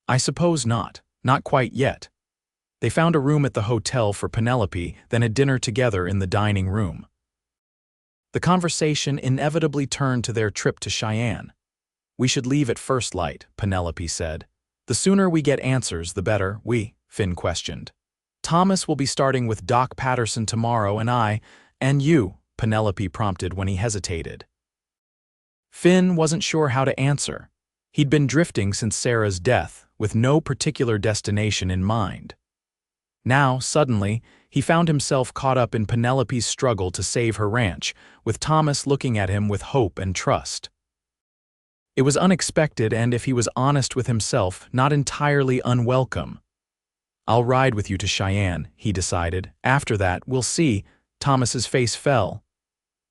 I suppose not. Not quite yet. They found a room at the hotel for Penelope, then had dinner together in the dining room. The conversation inevitably turned to their trip to Cheyenne. We should leave at first light, Penelope said. The sooner we get answers, the better. Finn questioned. Thomas will be starting with Doc Patterson tomorrow and you, Penelope prompted when he hesitated. Finn wasn't sure how to answer. He'd been drifting since Sarah's death, with no particular destination in mind. Now, suddenly, he found himself caught up in Penelope's struggle to save her ranch, with Thomas looking at him with hope and trust. It was unexpected and, if he was honest with himself, not entirely unwelcome. I'll ride with you to Cheyenne, he decided. After that, we'll see. Thomas's face fell.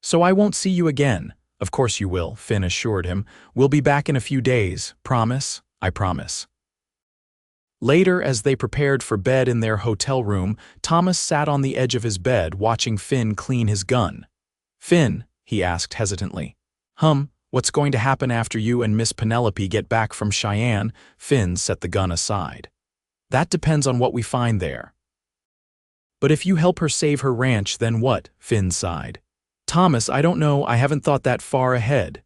So I won't see you again. Of course you will, Finn assured him. We'll be back in a few days. Promise? I promise. Later, as they prepared for bed in their hotel room, Thomas sat on the edge of his bed watching Finn clean his gun. Finn, he asked hesitantly. What's going to happen after you and Miss Penelope get back from Cheyenne? Finn set the gun aside. That depends on what we find there. But if you help her save her ranch, then what? Finn sighed. Thomas, I don't know, I haven't thought that far ahead.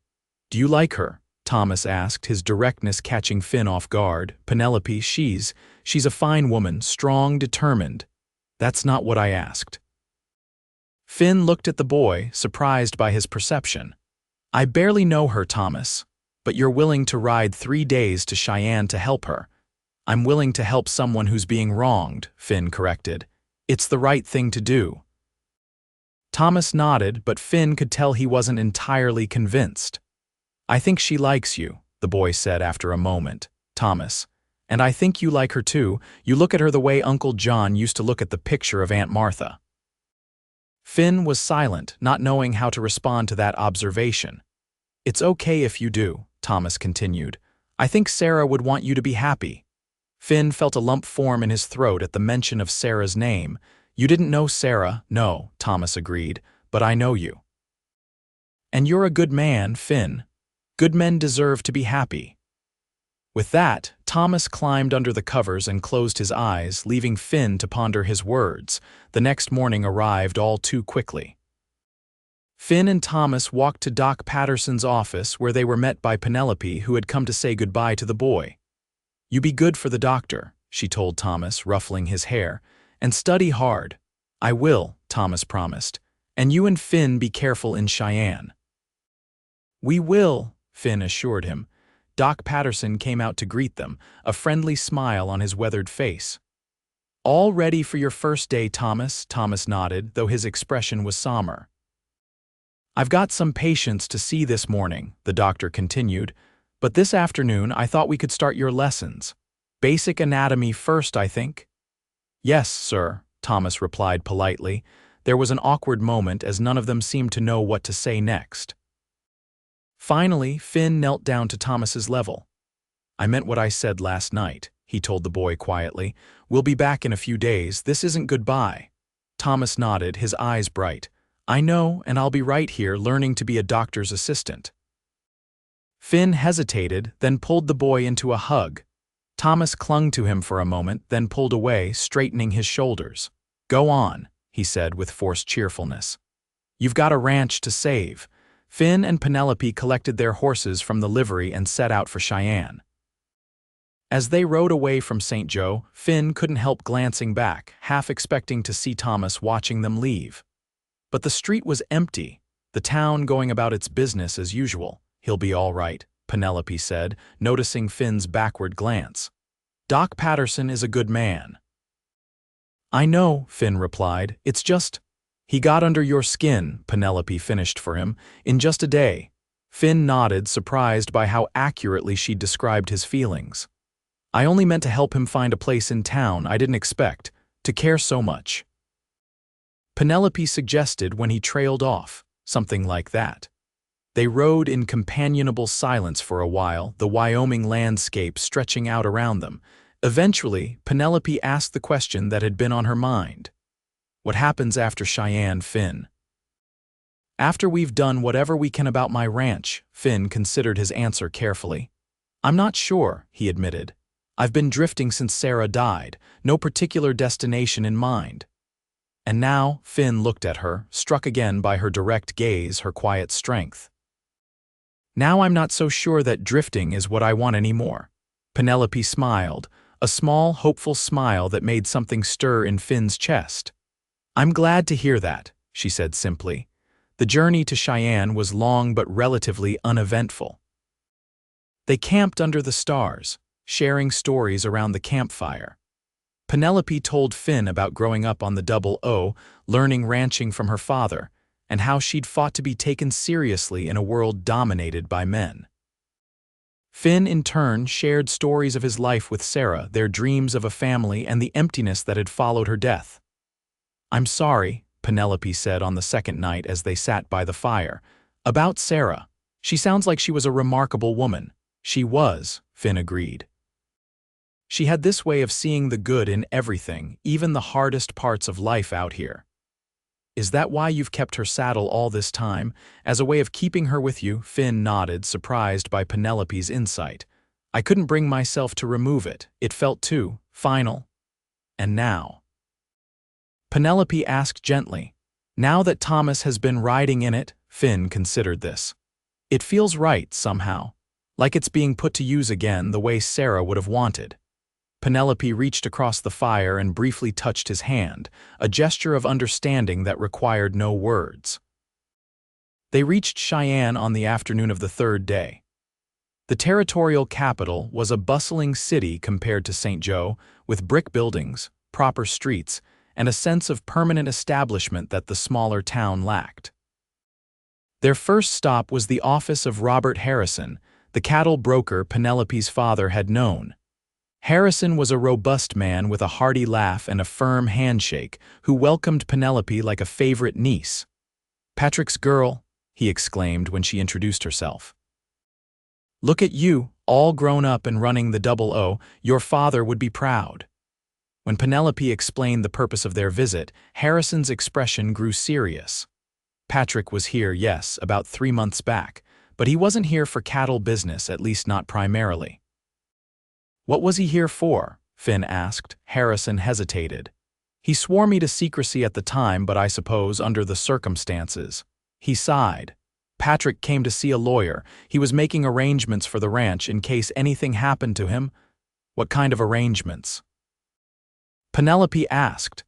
Do you like her? Thomas asked, his directness catching Finn off guard. Penelope, she's a fine woman, strong, determined. That's not what I asked. Finn looked at the boy, surprised by his perception. I barely know her, Thomas, but you're willing to ride 3 days to Cheyenne to help her. I'm willing to help someone who's being wronged, Finn corrected. It's the right thing to do. Thomas nodded, but Finn could tell he wasn't entirely convinced. I think she likes you, the boy said after a moment. Thomas, and I think you like her too. You look at her the way Uncle John used to look at the picture of Aunt Martha. Finn was silent, not knowing how to respond to that observation. It's okay if you do, Thomas continued. I think Sarah would want you to be happy. Finn felt a lump form in his throat at the mention of Sarah's name. You didn't know Sarah, no, Thomas agreed, but I know you. And you're a good man, Finn. Good men deserve to be happy. With that, Thomas climbed under the covers and closed his eyes, leaving Finn to ponder his words. The next morning arrived all too quickly. Finn and Thomas walked to Doc Patterson's office, where they were met by Penelope, who had come to say goodbye to the boy. You be good for the doctor, she told Thomas, ruffling his hair, and study hard. I will, Thomas promised. And you and Finn be careful in Cheyenne. We will, Finn assured him. Doc Patterson came out to greet them, a friendly smile on his weathered face. All ready for your first day, Thomas? Thomas nodded, though his expression was somber. I've got some patients to see this morning, the doctor continued, but this afternoon I thought we could start your lessons. Basic anatomy first, I think. Yes, sir, Thomas replied politely. There was an awkward moment as none of them seemed to know what to say next. Finally, Finn knelt down to Thomas's level. I meant what I said last night, he told the boy quietly. We'll be back in a few days. This isn't goodbye. Thomas nodded, his eyes bright. I know, and I'll be right here learning to be a doctor's assistant. Finn hesitated, then pulled the boy into a hug. Thomas clung to him for a moment, then pulled away, straightening his shoulders. Go on, he said with forced cheerfulness. You've got a ranch to save. Finn and Penelope collected their horses from the livery and set out for Cheyenne. As they rode away from St. Joe, Finn couldn't help glancing back, half expecting to see Thomas watching them leave. But the street was empty, the town going about its business as usual. He'll be all right, Penelope said, noticing Finn's backward glance. Doc Patterson is a good man. I know, Finn replied. It's just... He got under your skin, Penelope finished for him, in just a day. Finn nodded, surprised by how accurately she described his feelings. I only meant to help him find a place in town. I didn't expect to care so much. Penelope suggested when he trailed off, something like that. They rode in companionable silence for a while, the Wyoming landscape stretching out around them. Eventually, Penelope asked the question that had been on her mind. What happens after Cheyenne, Finn? After we've done whatever we can about my ranch, Finn considered his answer carefully. I'm not sure, he admitted. I've been drifting since Sarah died, no particular destination in mind. And now, Finn looked at her, struck again by her direct gaze, her quiet strength. Now I'm not so sure that drifting is what I want anymore. Penelope smiled, a small, hopeful smile that made something stir in Finn's chest. I'm glad to hear that, she said simply. The journey to Cheyenne was long but relatively uneventful. They camped under the stars, sharing stories around the campfire. Penelope told Finn about growing up on the Double O, learning ranching from her father, and how she'd fought to be taken seriously in a world dominated by men. Finn, in turn, shared stories of his life with Sarah, their dreams of a family, and the emptiness that had followed her death. I'm sorry, Penelope said on the second night as they sat by the fire. About Sarah. She sounds like she was a remarkable woman. She was, Finn agreed. She had this way of seeing the good in everything, even the hardest parts of life out here. Is that why you've kept her saddle all this time, as a way of keeping her with you?" Finn nodded, surprised by Penelope's insight. "I couldn't bring myself to remove it. It felt too final." "And now?" Penelope asked gently. "Now that Thomas has been riding in it," Finn considered this. "It feels right, somehow. Like it's being put to use again the way Sarah would have wanted." Penelope reached across the fire and briefly touched his hand, a gesture of understanding that required no words. They reached Cheyenne on the afternoon of the third day. The territorial capital was a bustling city compared to St. Joe, with brick buildings, proper streets, and a sense of permanent establishment that the smaller town lacked. Their first stop was the office of Robert Harrison, the cattle broker Penelope's father had known. Harrison was a robust man with a hearty laugh and a firm handshake who welcomed Penelope like a favorite niece. "Patrick's girl," he exclaimed when she introduced herself. "Look at you, all grown up and running the 00. Your father would be proud." When Penelope explained the purpose of their visit, Harrison's expression grew serious. "Patrick was here, yes, about 3 months back, but he wasn't here for cattle business, at least not primarily." "What was he here for?" Finn asked. Harrison hesitated. "He swore me to secrecy at the time, but I suppose under the circumstances." He sighed. "Patrick came to see a lawyer. He was making arrangements for the ranch in case anything happened to him." "What kind of arrangements?" Penelope asked.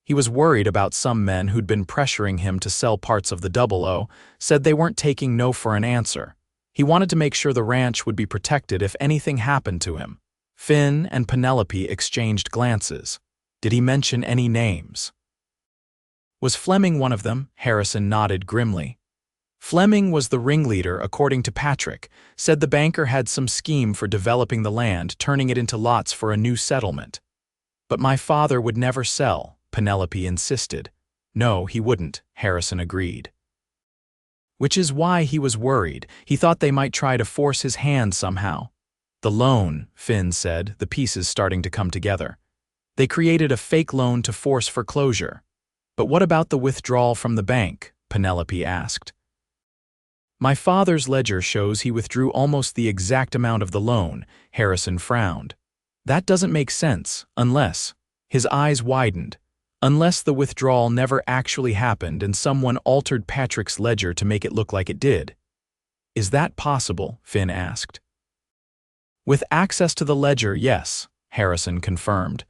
"He was worried about some men who'd been pressuring him to sell parts of the 00, said they weren't taking no for an answer. He wanted to make sure the ranch would be protected if anything happened to him." Finn and Penelope exchanged glances. "Did he mention any names?" "Was Fleming one of them?" Harrison nodded grimly. "Fleming was the ringleader, according to Patrick, said the banker had some scheme for developing the land, turning it into lots for a new settlement." "But my father would never sell," Penelope insisted. "No, he wouldn't," Harrison agreed. "Which is why he was worried. He thought they might try to force his hand somehow." "The loan," Finn said, the pieces starting to come together. "They created a fake loan to force foreclosure." "But what about the withdrawal from the bank?" Penelope asked. "My father's ledger shows he withdrew almost the exact amount of the loan," Harrison frowned. "That doesn't make sense, unless—" his eyes widened, "unless the withdrawal never actually happened and someone altered Patrick's ledger to make it look like it did." "Is that possible?" Finn asked. "With access to the ledger, yes," Harrison confirmed.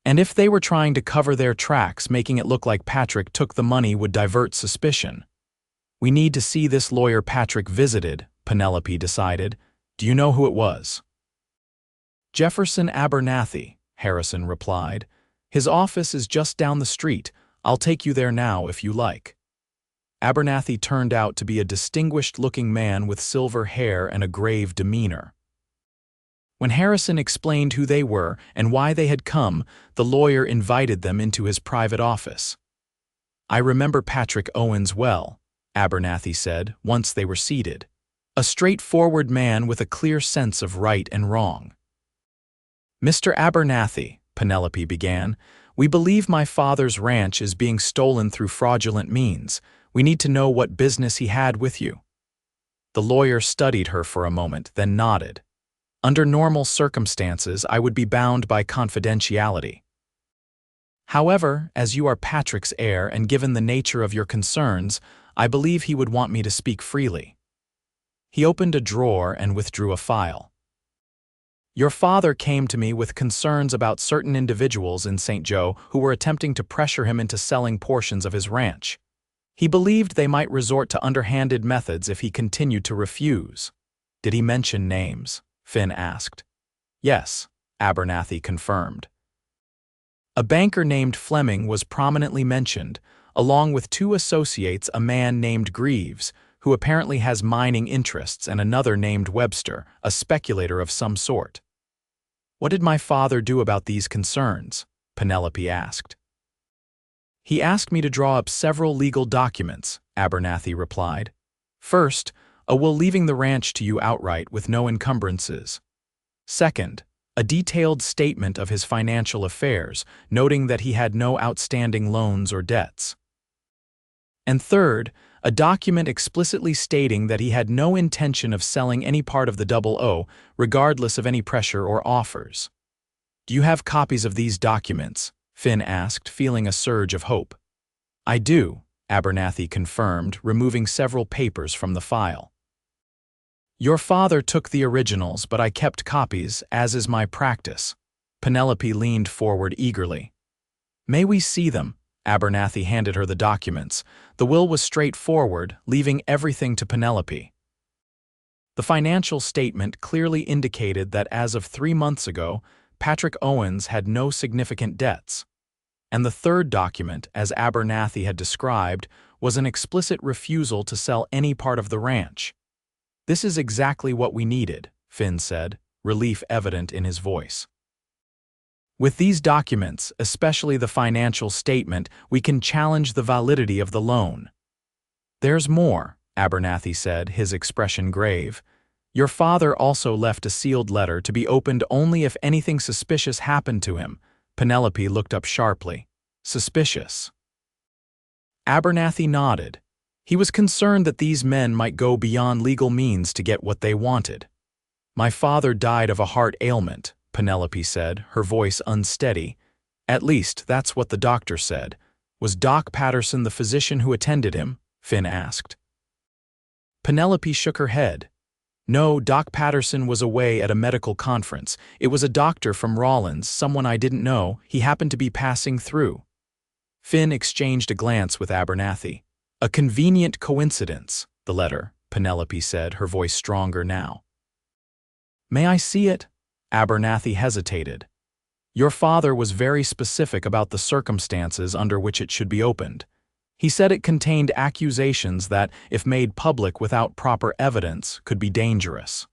"And if they were trying to cover their tracks, making it look like Patrick took the money would divert suspicion." "We need to see this lawyer Patrick visited," Penelope decided. "Do you know who it was?" "Jefferson Abernathy," Harrison replied. "His office is just down the street. I'll take you there now if you like." Abernathy turned out to be a distinguished-looking man with silver hair and a grave demeanor. When Harrison explained who they were and why they had come, the lawyer invited them into his private office. "I remember Patrick Owens well," Abernathy said, once they were seated. "A straightforward man with a clear sense of right and wrong." "Mr. Abernathy," Penelope began, "we believe my father's ranch is being stolen through fraudulent means. We need to know what business he had with you." The lawyer studied her for a moment, then nodded. "Under normal circumstances, I would be bound by confidentiality. However, as you are Patrick's heir and given the nature of your concerns, I believe he would want me to speak freely." He opened a drawer and withdrew a file. "Your father came to me with concerns about certain individuals in St. Joe who were attempting to pressure him into selling portions of his ranch. He believed they might resort to underhanded methods if he continued to refuse." "Did he mention names?" Finn asked. "Yes," Abernathy confirmed. "A banker named Fleming was prominently mentioned, along with 2 associates, a man named Greaves, who apparently has mining interests, and another named Webster, a speculator of some sort." "What did my father do about these concerns?" Penelope asked. "He asked me to draw up several legal documents," Abernathy replied. "First, a will leaving the ranch to you outright with no encumbrances. Second, a detailed statement of his financial affairs, noting that he had no outstanding loans or debts. And third, a document explicitly stating that he had no intention of selling any part of the Double O, regardless of any pressure or offers. "Do you have copies of these documents?" Finn asked, feeling a surge of hope. "I do," Abernathy confirmed, removing several papers from the file. "Your father took the originals, but I kept copies, as is my practice." Penelope leaned forward eagerly. "May we see them?" Abernathy handed her the documents. The will was straightforward, leaving everything to Penelope. The financial statement clearly indicated that as of 3 months ago, Patrick Owens had no significant debts. And the third document, as Abernathy had described, was an explicit refusal to sell any part of the ranch. "This is exactly what we needed," Finn said, relief evident in his voice. "With these documents, especially the financial statement, we can challenge the validity of the loan." "There's more," Abernathy said, his expression grave. "Your father also left a sealed letter to be opened only if anything suspicious happened to him." Penelope looked up sharply. "Suspicious?" Abernathy nodded. He was concerned that these men might go beyond legal means to get what they wanted. "My father died of a heart ailment," Penelope said, her voice unsteady. "At least, that's what the doctor said." "Was Doc Patterson the physician who attended him?" Finn asked. Penelope shook her head. "No, Doc Patterson was away at a medical conference. It was a doctor from Rawlins, someone I didn't know. He happened to be passing through." Finn exchanged a glance with Abernathy. "A convenient coincidence," the letter, Penelope said, her voice stronger now. "May I see it?" Abernathy hesitated. "Your father was very specific about the circumstances under which it should be opened. He said it contained accusations that, if made public without proper evidence, could be dangerous."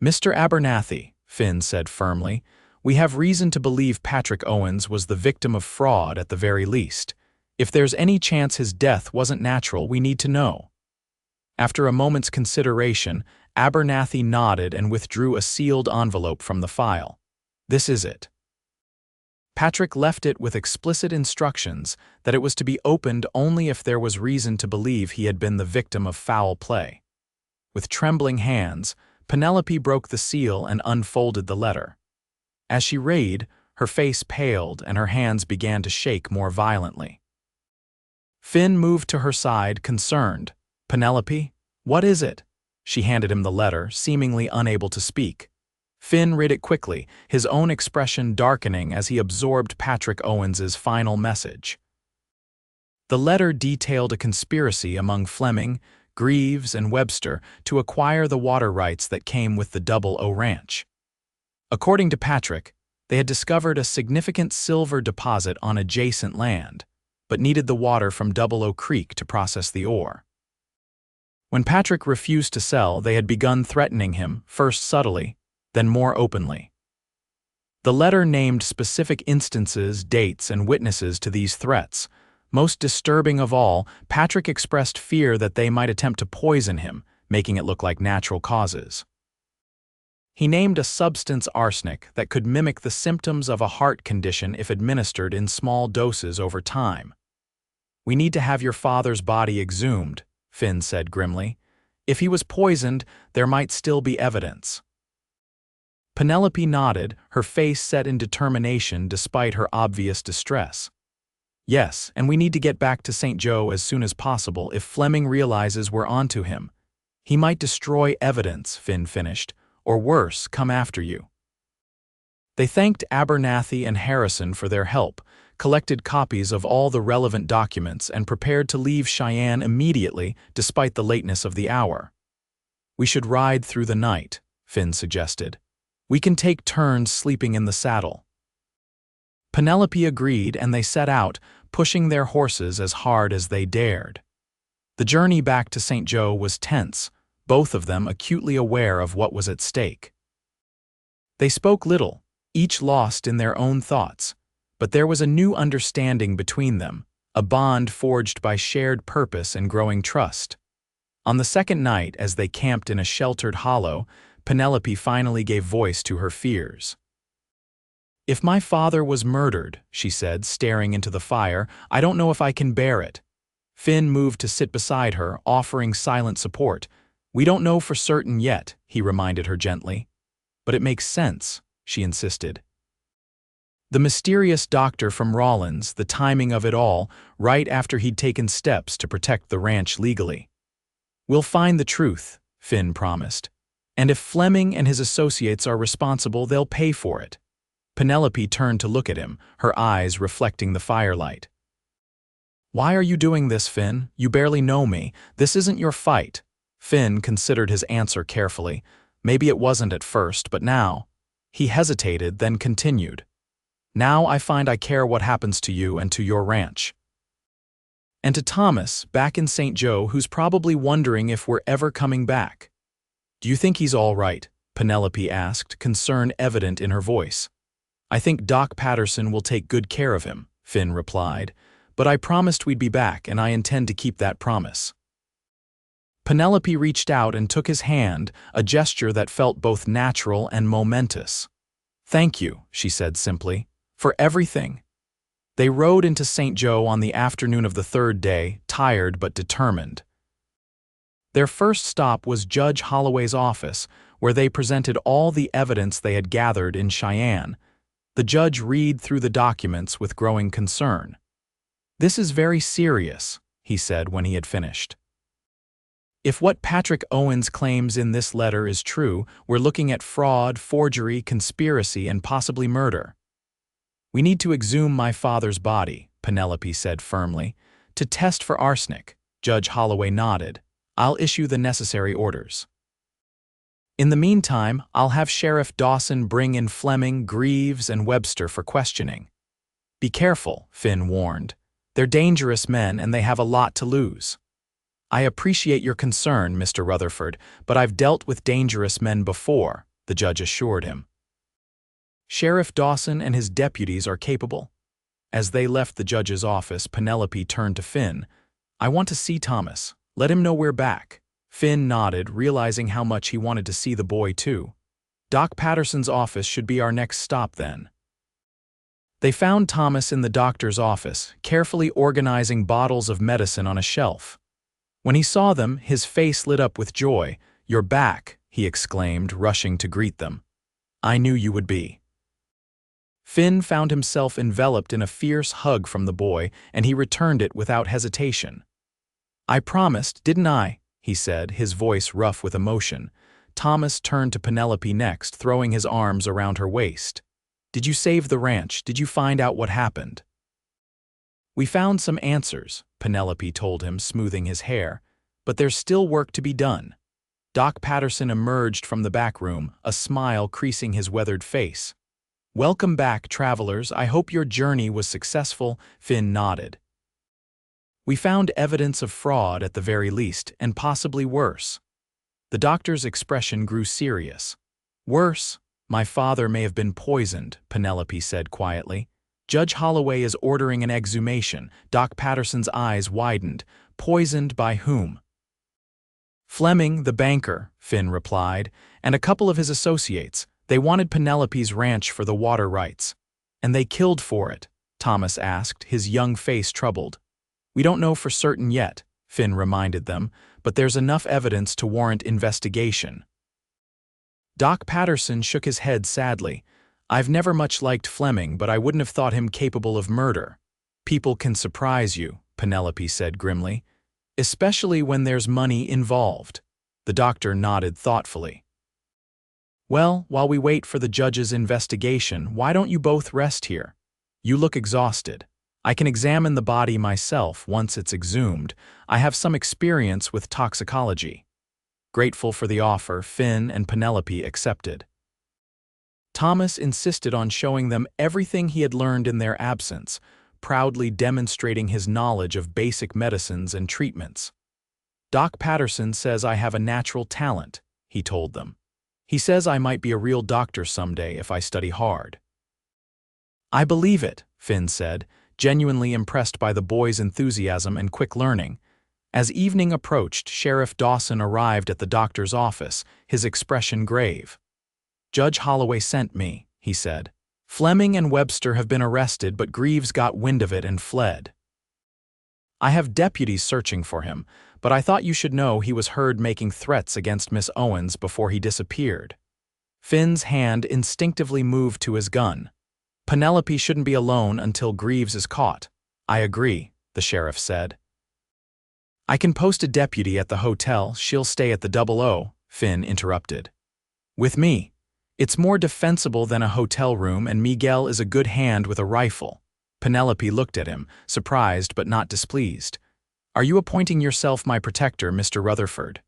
"Mr. Abernathy," Finn said firmly, "we have reason to believe Patrick Owens was the victim of fraud at the very least. If there's any chance his death wasn't natural, we need to know." After a moment's consideration, Abernathy nodded and withdrew a sealed envelope from the file. "This is it." Patrick left it with explicit instructions that it was to be opened only if there was reason to believe he had been the victim of foul play. With trembling hands, Penelope broke the seal and unfolded the letter. As she read, her face paled and her hands began to shake more violently. Finn moved to her side, concerned. "Penelope, what is it?" She handed him the letter, seemingly unable to speak. Finn read it quickly, his own expression darkening as he absorbed Patrick Owens's final message. The letter detailed a conspiracy among Fleming, Greaves, and Webster to acquire the water rights that came with the Double O Ranch. According to Patrick, they had discovered a significant silver deposit on adjacent land, but needed the water from Double O Creek to process the ore. When Patrick refused to sell, they had begun threatening him, first subtly, then more openly. The letter named specific instances, dates, and witnesses to these threats. Most disturbing of all, Patrick expressed fear that they might attempt to poison him, making it look like natural causes. He named a substance, arsenic, that could mimic the symptoms of a heart condition if administered in small doses over time. "We need to have your father's body exhumed," Finn said grimly. "If he was poisoned, there might still be evidence." Penelope nodded, her face set in determination despite her obvious distress. "Yes, and we need to get back to St. Joe as soon as possible if Fleming realizes we're onto him. He might destroy evidence," Finn finished, "or worse, come after you." They thanked Abernathy and Harrison for their help, collected copies of all the relevant documents, and prepared to leave Cheyenne immediately despite the lateness of the hour. "We should ride through the night," Finn suggested. "We can take turns sleeping in the saddle." Penelope agreed, and they set out, pushing their horses as hard as they dared. The journey back to St. Joe was tense, both of them acutely aware of what was at stake. They spoke little, each lost in their own thoughts, but there was a new understanding between them, a bond forged by shared purpose and growing trust. On the second night, as they camped in a sheltered hollow, Penelope finally gave voice to her fears. "If my father was murdered," she said, staring into the fire, "I don't know if I can bear it." Finn moved to sit beside her, offering silent support. "We don't know for certain yet," he reminded her gently. "But it makes sense," she insisted. The mysterious doctor from Rawlins, the timing of it all, right after he'd taken steps to protect the ranch legally. "We'll find the truth," Finn promised. "And if Fleming and his associates are responsible, they'll pay for it." Penelope turned to look at him, her eyes reflecting the firelight. "Why are you doing this, Finn? You barely know me. This isn't your fight." Finn considered his answer carefully. Maybe it wasn't at first, but now. He hesitated, then continued. "Now I find I care what happens to you and to your ranch. And to Thomas, back in St. Joe, who's probably wondering if we're ever coming back." "Do you think he's all right?" Penelope asked, concern evident in her voice. "I think Doc Patterson will take good care of him," Finn replied. "But I promised we'd be back, and I intend to keep that promise." Penelope reached out and took his hand, a gesture that felt both natural and momentous. "Thank you," she said simply, "for everything." They rode into St. Joe on the afternoon of the third day, tired but determined. Their first stop was Judge Holloway's office, where they presented all the evidence they had gathered in Cheyenne. The judge read through the documents with growing concern. "This is very serious," he said when he had finished. "If what Patrick Owens claims in this letter is true, we're looking at fraud, forgery, conspiracy, and possibly murder." "We need to exhume my father's body," Penelope said firmly. "To test for arsenic." Judge Holloway nodded. "I'll issue the necessary orders. In the meantime, I'll have Sheriff Dawson bring in Fleming, Greaves, and Webster for questioning." "Be careful," Finn warned. "They're dangerous men and they have a lot to lose." "I appreciate your concern, Mr. Rutherford, but I've dealt with dangerous men before," the judge assured him. "Sheriff Dawson and his deputies are capable." As they left the judge's office, Penelope turned to Finn. "I want to see Thomas. Let him know we're back." Finn nodded, realizing how much he wanted to see the boy too. "Doc Patterson's office should be our next stop then." They found Thomas in the doctor's office, carefully organizing bottles of medicine on a shelf. When he saw them, his face lit up with joy. "You're back," he exclaimed, rushing to greet them. "I knew you would be." Finn found himself enveloped in a fierce hug from the boy, and he returned it without hesitation. "I promised, didn't I?" he said, his voice rough with emotion. Thomas turned to Penelope next, throwing his arms around her waist. "Did you save the ranch? Did you find out what happened?" "We found some answers," Penelope told him, smoothing his hair. "But there's still work to be done." Doc Patterson emerged from the back room, a smile creasing his weathered face. "Welcome back, travelers. I hope your journey was successful," Finn nodded. "We found evidence of fraud at the very least, and possibly worse." The doctor's expression grew serious. "Worse? My father may have been poisoned," Penelope said quietly. "Judge Holloway is ordering an exhumation." Doc Patterson's eyes widened. "Poisoned by whom?" "Fleming, the banker," Finn replied, "and a couple of his associates. They wanted Penelope's ranch for the water rights." "And they killed for it?" Thomas asked, his young face troubled. "We don't know for certain yet," Finn reminded them, "but there's enough evidence to warrant investigation." Doc Patterson shook his head sadly. "I've never much liked Fleming, but I wouldn't have thought him capable of murder." "People can surprise you," Penelope said grimly. "Especially when there's money involved." The doctor nodded thoughtfully. "Well, while we wait for the judge's investigation, why don't you both rest here? You look exhausted. I can examine the body myself once it's exhumed. I have some experience with toxicology." Grateful for the offer, Finn and Penelope accepted. Thomas insisted on showing them everything he had learned in their absence, proudly demonstrating his knowledge of basic medicines and treatments. "Doc Patterson says I have a natural talent," he told them. "He says I might be a real doctor someday if I study hard." "I believe it," Finn said, genuinely impressed by the boy's enthusiasm and quick learning. As evening approached, Sheriff Dawson arrived at the doctor's office, his expression grave. "Judge Holloway sent me," he said. "Fleming and Webster have been arrested, but Greaves got wind of it and fled." I have deputies searching for him, but I thought you should know he was heard making threats against Miss Owens before he disappeared. Finn's hand instinctively moved to his gun. Penelope shouldn't be alone until Greaves is caught. I agree, the sheriff said. I can post a deputy at the hotel. She'll stay at the 00, Finn interrupted. With me. It's more defensible than a hotel room, and Miguel is a good hand with a rifle. Penelope looked at him, surprised but not displeased. Are you appointing yourself my protector, Mr. Rutherford?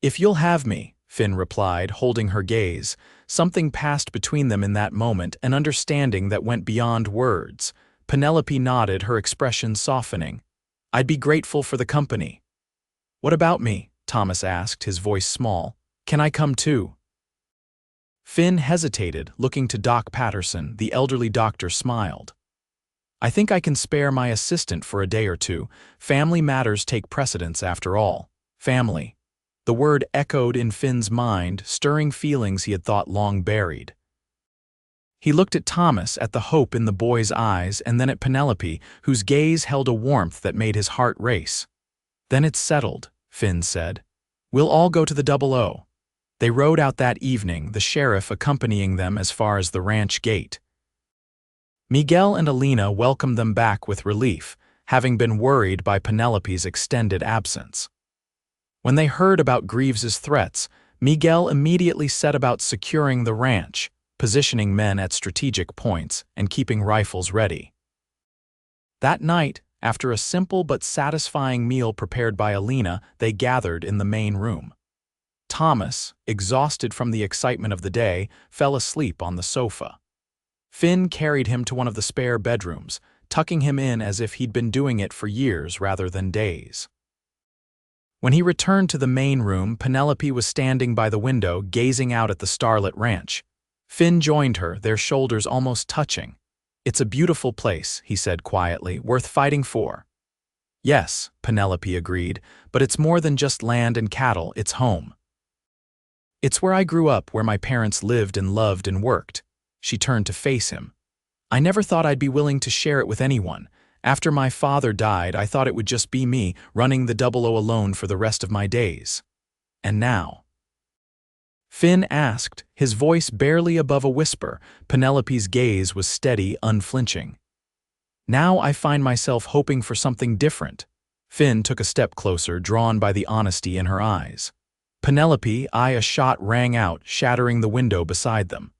If you'll have me, Finn replied, holding her gaze. Something passed between them in that moment, an understanding that went beyond words. Penelope nodded, her expression softening. I'd be grateful for the company. What about me? Thomas asked, his voice small. Can I come too? Finn hesitated, looking to Doc Patterson. The elderly doctor smiled. I think I can spare my assistant for a day or two. Family matters take precedence after all. Family. The word echoed in Finn's mind, stirring feelings he had thought long buried. He looked at Thomas, at the hope in the boy's eyes, and then at Penelope, whose gaze held a warmth that made his heart race. Then it's settled, Finn said. We'll all go to the 00. They rode out that evening, the sheriff accompanying them as far as the ranch gate. Miguel and Alina welcomed them back with relief, having been worried by Penelope's extended absence. When they heard about Greaves's threats, Miguel immediately set about securing the ranch, positioning men at strategic points and keeping rifles ready. That night, after a simple but satisfying meal prepared by Alina, they gathered in the main room. Thomas, exhausted from the excitement of the day, fell asleep on the sofa. Finn carried him to one of the spare bedrooms, tucking him in as if he'd been doing it for years rather than days. When he returned to the main room, Penelope was standing by the window, gazing out at the starlit ranch. Finn joined her, their shoulders almost touching. It's a beautiful place, he said quietly, worth fighting for. Yes, Penelope agreed, but it's more than just land and cattle, it's home. It's where I grew up, where my parents lived and loved and worked. She turned to face him. I never thought I'd be willing to share it with anyone. After my father died, I thought it would just be me, running the 00 alone for the rest of my days. And now? Finn asked, his voice barely above a whisper. Penelope's gaze was steady, unflinching. Now I find myself hoping for something different. Finn took a step closer, drawn by the honesty in her eyes. Penelope, a shot rang out, shattering the window beside them.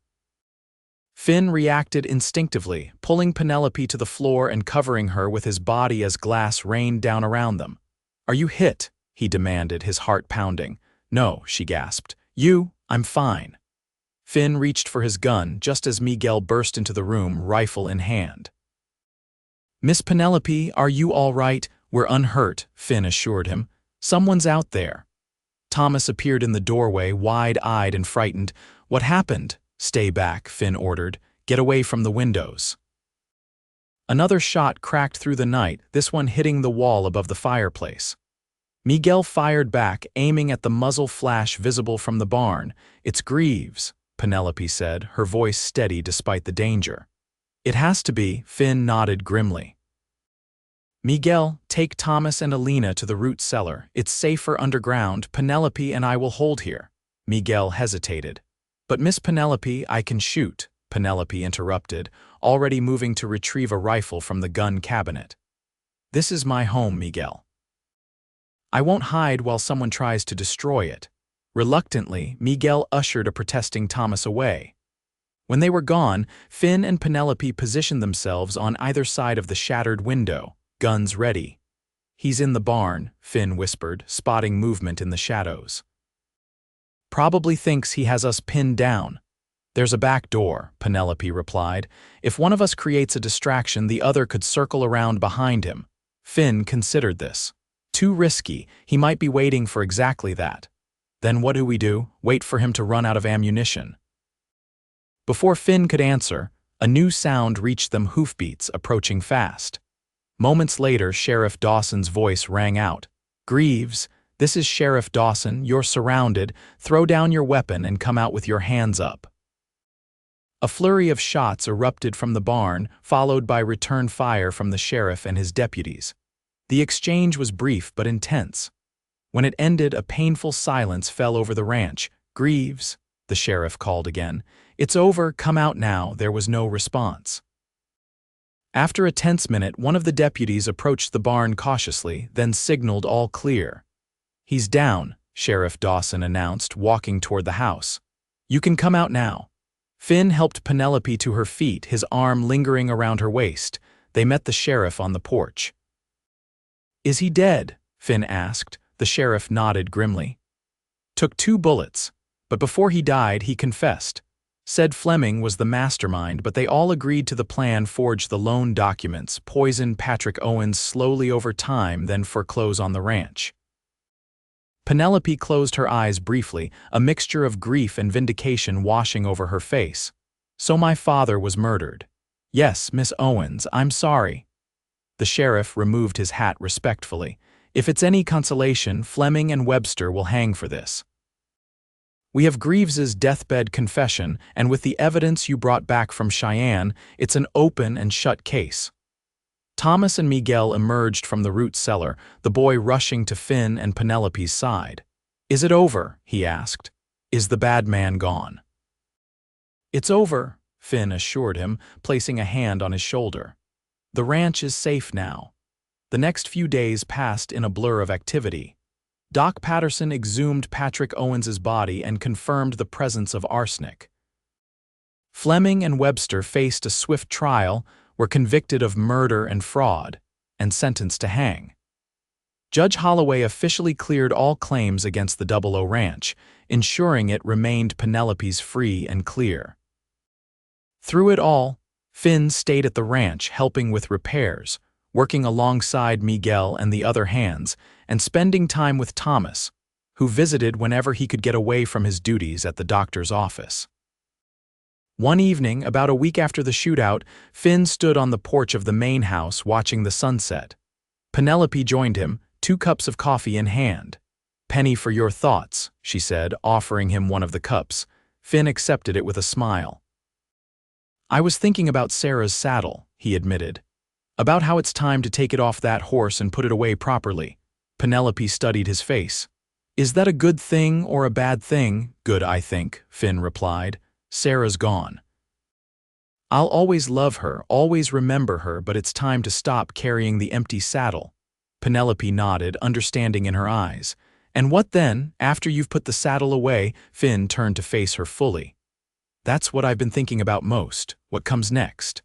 Finn reacted instinctively, pulling Penelope to the floor and covering her with his body as glass rained down around them. Are you hit? He demanded, his heart pounding. No, she gasped. I'm fine. Finn reached for his gun just as Miguel burst into the room, rifle in hand. Miss Penelope, are you all right? We're unhurt, Finn assured him. Someone's out there. Thomas appeared in the doorway, wide-eyed and frightened. What happened? Stay back, Finn ordered. Get away from the windows. Another shot cracked through the night, this one hitting the wall above the fireplace. Miguel fired back, aiming at the muzzle flash visible from the barn. It's Greaves, Penelope said, her voice steady despite the danger. It has to be, Finn nodded grimly. Miguel, take Thomas and Alina to the root cellar. It's safer underground. Penelope and I will hold here. Miguel hesitated. But Miss Penelope, I can shoot, Penelope interrupted, already moving to retrieve a rifle from the gun cabinet. This is my home, Miguel. I won't hide while someone tries to destroy it. Reluctantly, Miguel ushered a protesting Thomas away. When they were gone, Finn and Penelope positioned themselves on either side of the shattered window, guns ready. He's in the barn, Finn whispered, spotting movement in the shadows. Probably thinks he has us pinned down. There's a back door, Penelope replied. If one of us creates a distraction, the other could circle around behind him. Finn considered this. Too risky, he might be waiting for exactly that. Then what do? Wait for him to run out of ammunition. Before Finn could answer, a new sound reached them, hoofbeats approaching fast. Moments later, Sheriff Dawson's voice rang out. Greaves, this is Sheriff Dawson, you're surrounded. Throw down your weapon and come out with your hands up. A flurry of shots erupted from the barn, followed by return fire from the sheriff and his deputies. The exchange was brief but intense. When it ended, a painful silence fell over the ranch. "Greaves," the sheriff called again. "It's over, come out now." There was no response. After a tense minute, one of the deputies approached the barn cautiously, then signaled all clear. "He's down," Sheriff Dawson announced, walking toward the house. "You can come out now." Finn helped Penelope to her feet, his arm lingering around her waist. They met the sheriff on the porch. "Is he dead?" Finn asked. The sheriff nodded grimly. "Took 2 bullets, but before he died, he confessed. Said Fleming was the mastermind, but they all agreed to the plan, forge the loan documents, poison Patrick Owens slowly over time, then foreclose on the ranch." Penelope closed her eyes briefly, a mixture of grief and vindication washing over her face. "So my father was murdered." "Yes, Miss Owens, I'm sorry." The sheriff removed his hat respectfully. "If it's any consolation, Fleming and Webster will hang for this. We have Greaves's deathbed confession, and with the evidence you brought back from Cheyenne, it's an open and shut case." Thomas and Miguel emerged from the root cellar, the boy rushing to Finn and Penelope's side. "Is it over?" he asked. "Is the bad man gone?" "It's over," Finn assured him, placing a hand on his shoulder. "The ranch is safe now." The next few days passed in a blur of activity. Doc Patterson exhumed Patrick Owens's body and confirmed the presence of arsenic. Fleming and Webster faced a swift trial, were convicted of murder and fraud, and sentenced to hang. Judge Holloway officially cleared all claims against the 00 Ranch, ensuring it remained Penelope's free and clear. Through it all, Finn stayed at the ranch helping with repairs, working alongside Miguel and the other hands, and spending time with Thomas, who visited whenever he could get away from his duties at the doctor's office. One evening, about a week after the shootout, Finn stood on the porch of the main house watching the sunset. Penelope joined him, 2 cups of coffee in hand. "Penny for your thoughts," she said, offering him one of the cups. Finn accepted it with a smile. "I was thinking about Sarah's saddle," he admitted. "About how it's time to take it off that horse and put it away properly." Penelope studied his face. "Is that a good thing or a bad thing?" "Good, I think," Finn replied. "Sarah's gone. I'll always love her, always remember her, but it's time to stop carrying the empty saddle." Penelope nodded, understanding in her eyes. "And what then, after you've put the saddle away?" Finn turned to face her fully. "That's what I've been thinking about most. What comes next?"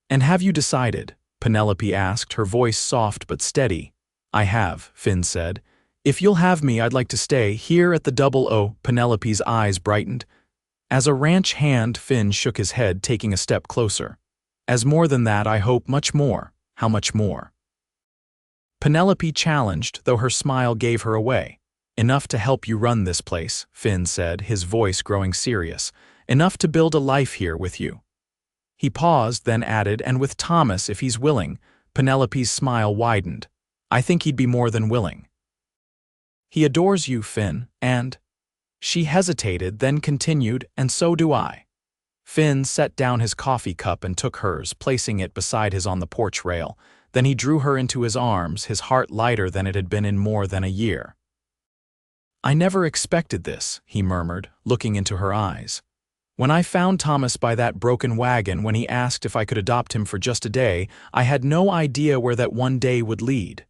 "And have you decided?" Penelope asked, her voice soft but steady. "I have," Finn said. "If you'll have me, I'd like to stay here at the 00." Penelope's eyes brightened. "As a ranch hand," Finn shook his head, taking a step closer. "As more than that, I hope, much more." "How much more?" Penelope challenged, though her smile gave her away. "Enough to help you run this place," Finn said, his voice growing serious. "Enough to build a life here with you." He paused, then added, "And with Thomas, if he's willing." Penelope's smile widened. "I think he'd be more than willing." "He adores you, Finn, and—" She hesitated, then continued, "And so do I." Finn set down his coffee cup and took hers, placing it beside his on the porch rail. Then he drew her into his arms, his heart lighter than it had been in more than a year. "I never expected this," he murmured, looking into her eyes. "When I found Thomas by that broken wagon, when he asked if I could adopt him for just a day, I had no idea where that one day would lead."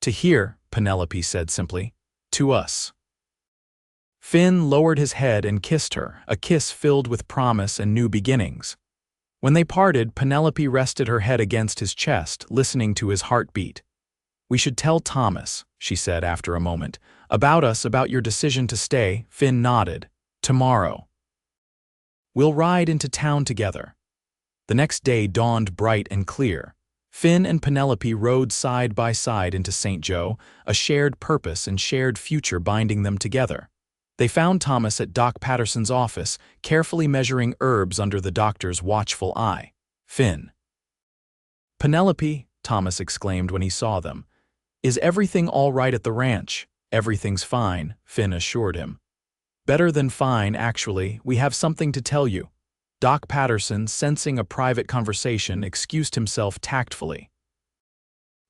"To here," Penelope said simply. "To us." Finn lowered his head and kissed her, a kiss filled with promise and new beginnings. When they parted, Penelope rested her head against his chest, listening to his heartbeat. "We should tell Thomas," she said after a moment. "About us, about your decision to stay." Finn nodded. "Tomorrow. We'll ride into town together." The next day dawned bright and clear. Finn and Penelope rode side by side into St. Joe, a shared purpose and shared future binding them together. They found Thomas at Doc Patterson's office, carefully measuring herbs under the doctor's watchful eye. "Finn." "Penelope," Thomas exclaimed when he saw them. "Is everything all right at the ranch?" "Everything's fine," Finn assured him. "Better than fine, actually. We have something to tell you." Doc Patterson, sensing a private conversation, excused himself tactfully.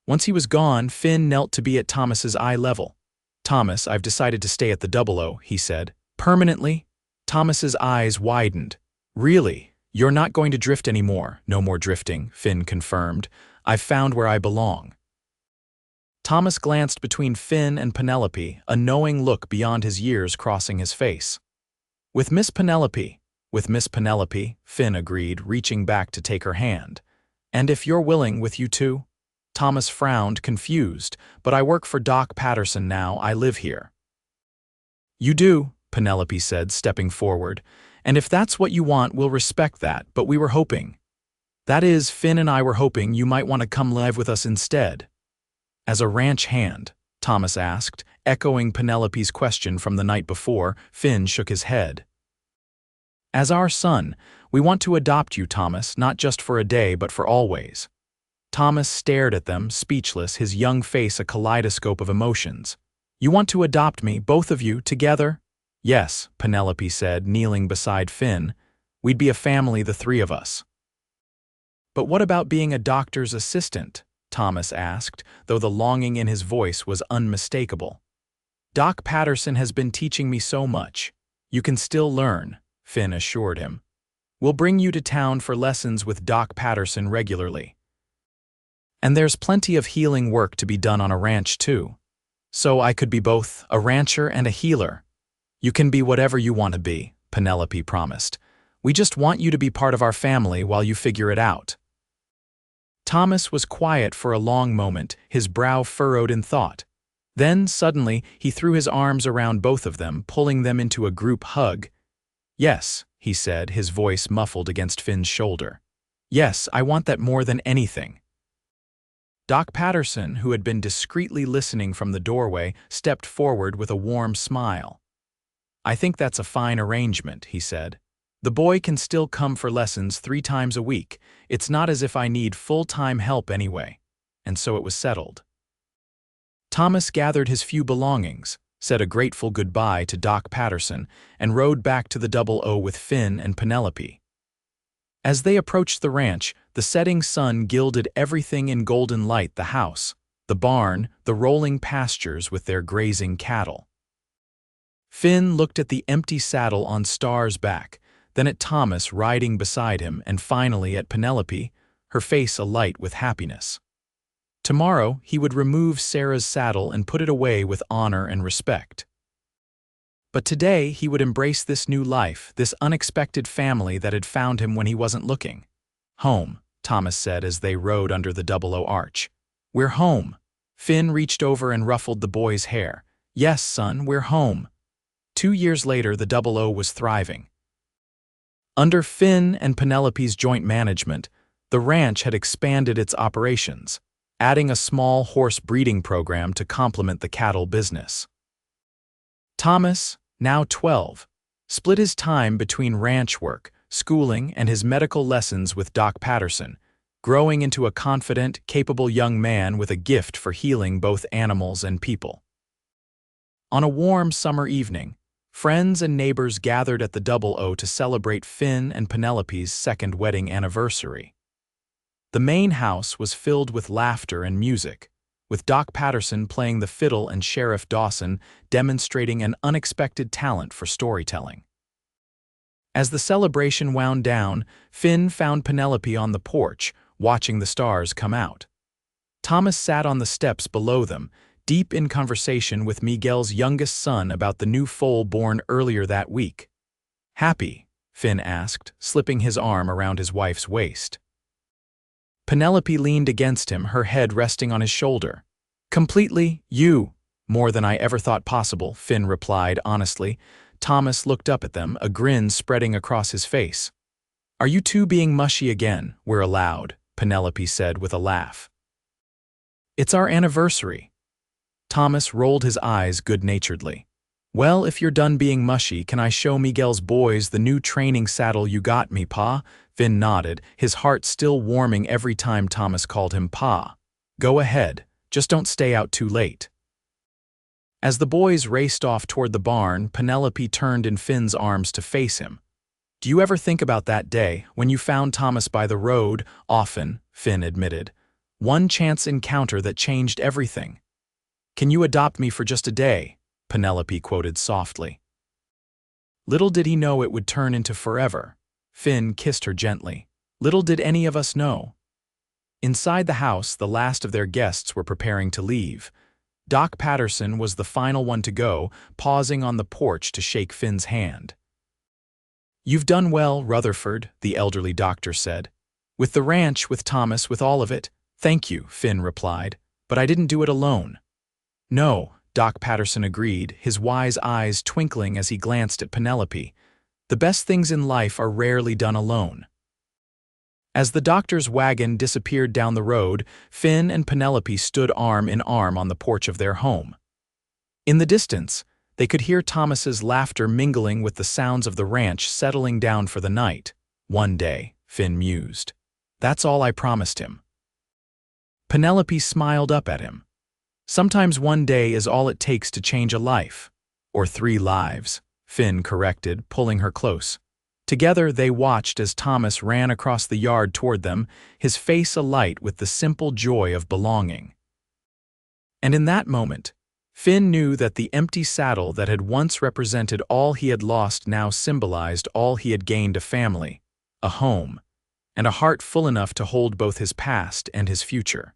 Once he was gone, Finn knelt to be at Thomas's eye level. "Thomas, I've decided to stay at the Double O," he said. "Permanently?" Thomas's eyes widened. "Really? You're not going to drift anymore?" "No more drifting," Finn confirmed. "I've found where I belong." Thomas glanced between Finn and Penelope, a knowing look beyond his years crossing his face. With Miss Penelope," Finn agreed, reaching back to take her hand. "And if you're willing, with you too?" Thomas frowned, confused. "But I work for Doc Patterson now. I live here." "You do," Penelope said, stepping forward. "And if that's what you want, we'll respect that, but we were hoping. That is, Finn and I were hoping you might want to come live with us instead." "As a ranch hand?" Thomas asked, echoing Penelope's question from the night before. Finn shook his head. "As our son, we want to adopt you, Thomas, not just for a day, but for always." Thomas stared at them, speechless, his young face a kaleidoscope of emotions. "You want to adopt me, both of you, together?" "Yes," Penelope said, kneeling beside Finn. "We'd be a family, the three of us." "But what about being a doctor's assistant?" Thomas asked, though the longing in his voice was unmistakable. "Doc Patterson has been teaching me so much. You can still learn," Finn assured him. "We'll bring you to town for lessons with Doc Patterson regularly. And there's plenty of healing work to be done on a ranch, too. So I could be both a rancher and a healer." "You can be whatever you want to be," Penelope promised. "We just want you to be part of our family while you figure it out." Thomas was quiet for a long moment, his brow furrowed in thought. Then, suddenly, he threw his arms around both of them, pulling them into a group hug. "Yes," he said, his voice muffled against Finn's shoulder. "Yes, I want that more than anything." Doc Patterson, who had been discreetly listening from the doorway, stepped forward with a warm smile. "I think that's a fine arrangement," he said. "The boy can still come for lessons 3 times a week. It's not as if I need full-time help anyway." And so it was settled. Thomas gathered his few belongings, said a grateful goodbye to Doc Patterson, and rode back to the Double O with Finn and Penelope. As they approached the ranch, the setting sun gilded everything in golden light: the house, the barn, the rolling pastures with their grazing cattle. Finn looked at the empty saddle on Star's back, then at Thomas riding beside him, and finally at Penelope, her face alight with happiness. Tomorrow he would remove Sarah's saddle and put it away with honor and respect. But today he would embrace this new life, this unexpected family that had found him when he wasn't looking. "Home," Thomas said as they rode under the Double O arch. "We're home." Finn reached over and ruffled the boy's hair. "Yes, son, we're home." 2 years later, the Double O was thriving. Under Finn and Penelope's joint management, the ranch had expanded its operations, adding a small horse breeding program to complement the cattle business. Thomas, now 12, split his time between ranch work, schooling, and his medical lessons with Doc Patterson, growing into a confident, capable young man with a gift for healing both animals and people. On a warm summer evening, friends and neighbors gathered at the Double O to celebrate Finn and Penelope's 2nd wedding anniversary. The main house was filled with laughter and music, with Doc Patterson playing the fiddle and Sheriff Dawson demonstrating an unexpected talent for storytelling. As the celebration wound down, Finn found Penelope on the porch, watching the stars come out. Thomas sat on the steps below them, deep in conversation with Miguel's youngest son about the new foal born earlier that week. "Happy?" Finn asked, slipping his arm around his wife's waist. Penelope leaned against him, her head resting on his shoulder. "Completely, you." "More than I ever thought possible," Finn replied honestly. Thomas looked up at them, a grin spreading across his face. "Are you two being mushy again?" "We're allowed," Penelope said with a laugh. "It's our anniversary." Thomas rolled his eyes good-naturedly. "Well, if you're done being mushy, can I show Miguel's boys the new training saddle you got me, Pa?" Finn nodded, his heart still warming every time Thomas called him Pa. "Go ahead, just don't stay out too late." As the boys raced off toward the barn, Penelope turned in Finn's arms to face him. "Do you ever think about that day, when you found Thomas by the road?" "Often," Finn admitted. One chance encounter that changed everything. "Can you adopt me for just a day?" Penelope quoted softly. Little did he know it would turn into forever. Finn kissed her gently. Little did any of us know. Inside the house, the last of their guests were preparing to leave. Doc Patterson was the final one to go, pausing on the porch to shake Finn's hand. "You've done well, Rutherford," the elderly doctor said. "With the ranch, with Thomas, with all of it." "Thank you," Finn replied, "but I didn't do it alone." "No," Doc Patterson agreed, his wise eyes twinkling as he glanced at Penelope. "The best things in life are rarely done alone." As the doctor's wagon disappeared down the road, Finn and Penelope stood arm in arm on the porch of their home. In the distance, they could hear Thomas's laughter mingling with the sounds of the ranch settling down for the night. "One day," Finn mused. "That's all I promised him." Penelope smiled up at him. "Sometimes one day is all it takes to change a life." "Or 3 lives," Finn corrected, pulling her close. Together they watched as Thomas ran across the yard toward them, his face alight with the simple joy of belonging. And in that moment, Finn knew that the empty saddle that had once represented all he had lost now symbolized all he had gained: a family, a home, and a heart full enough to hold both his past and his future.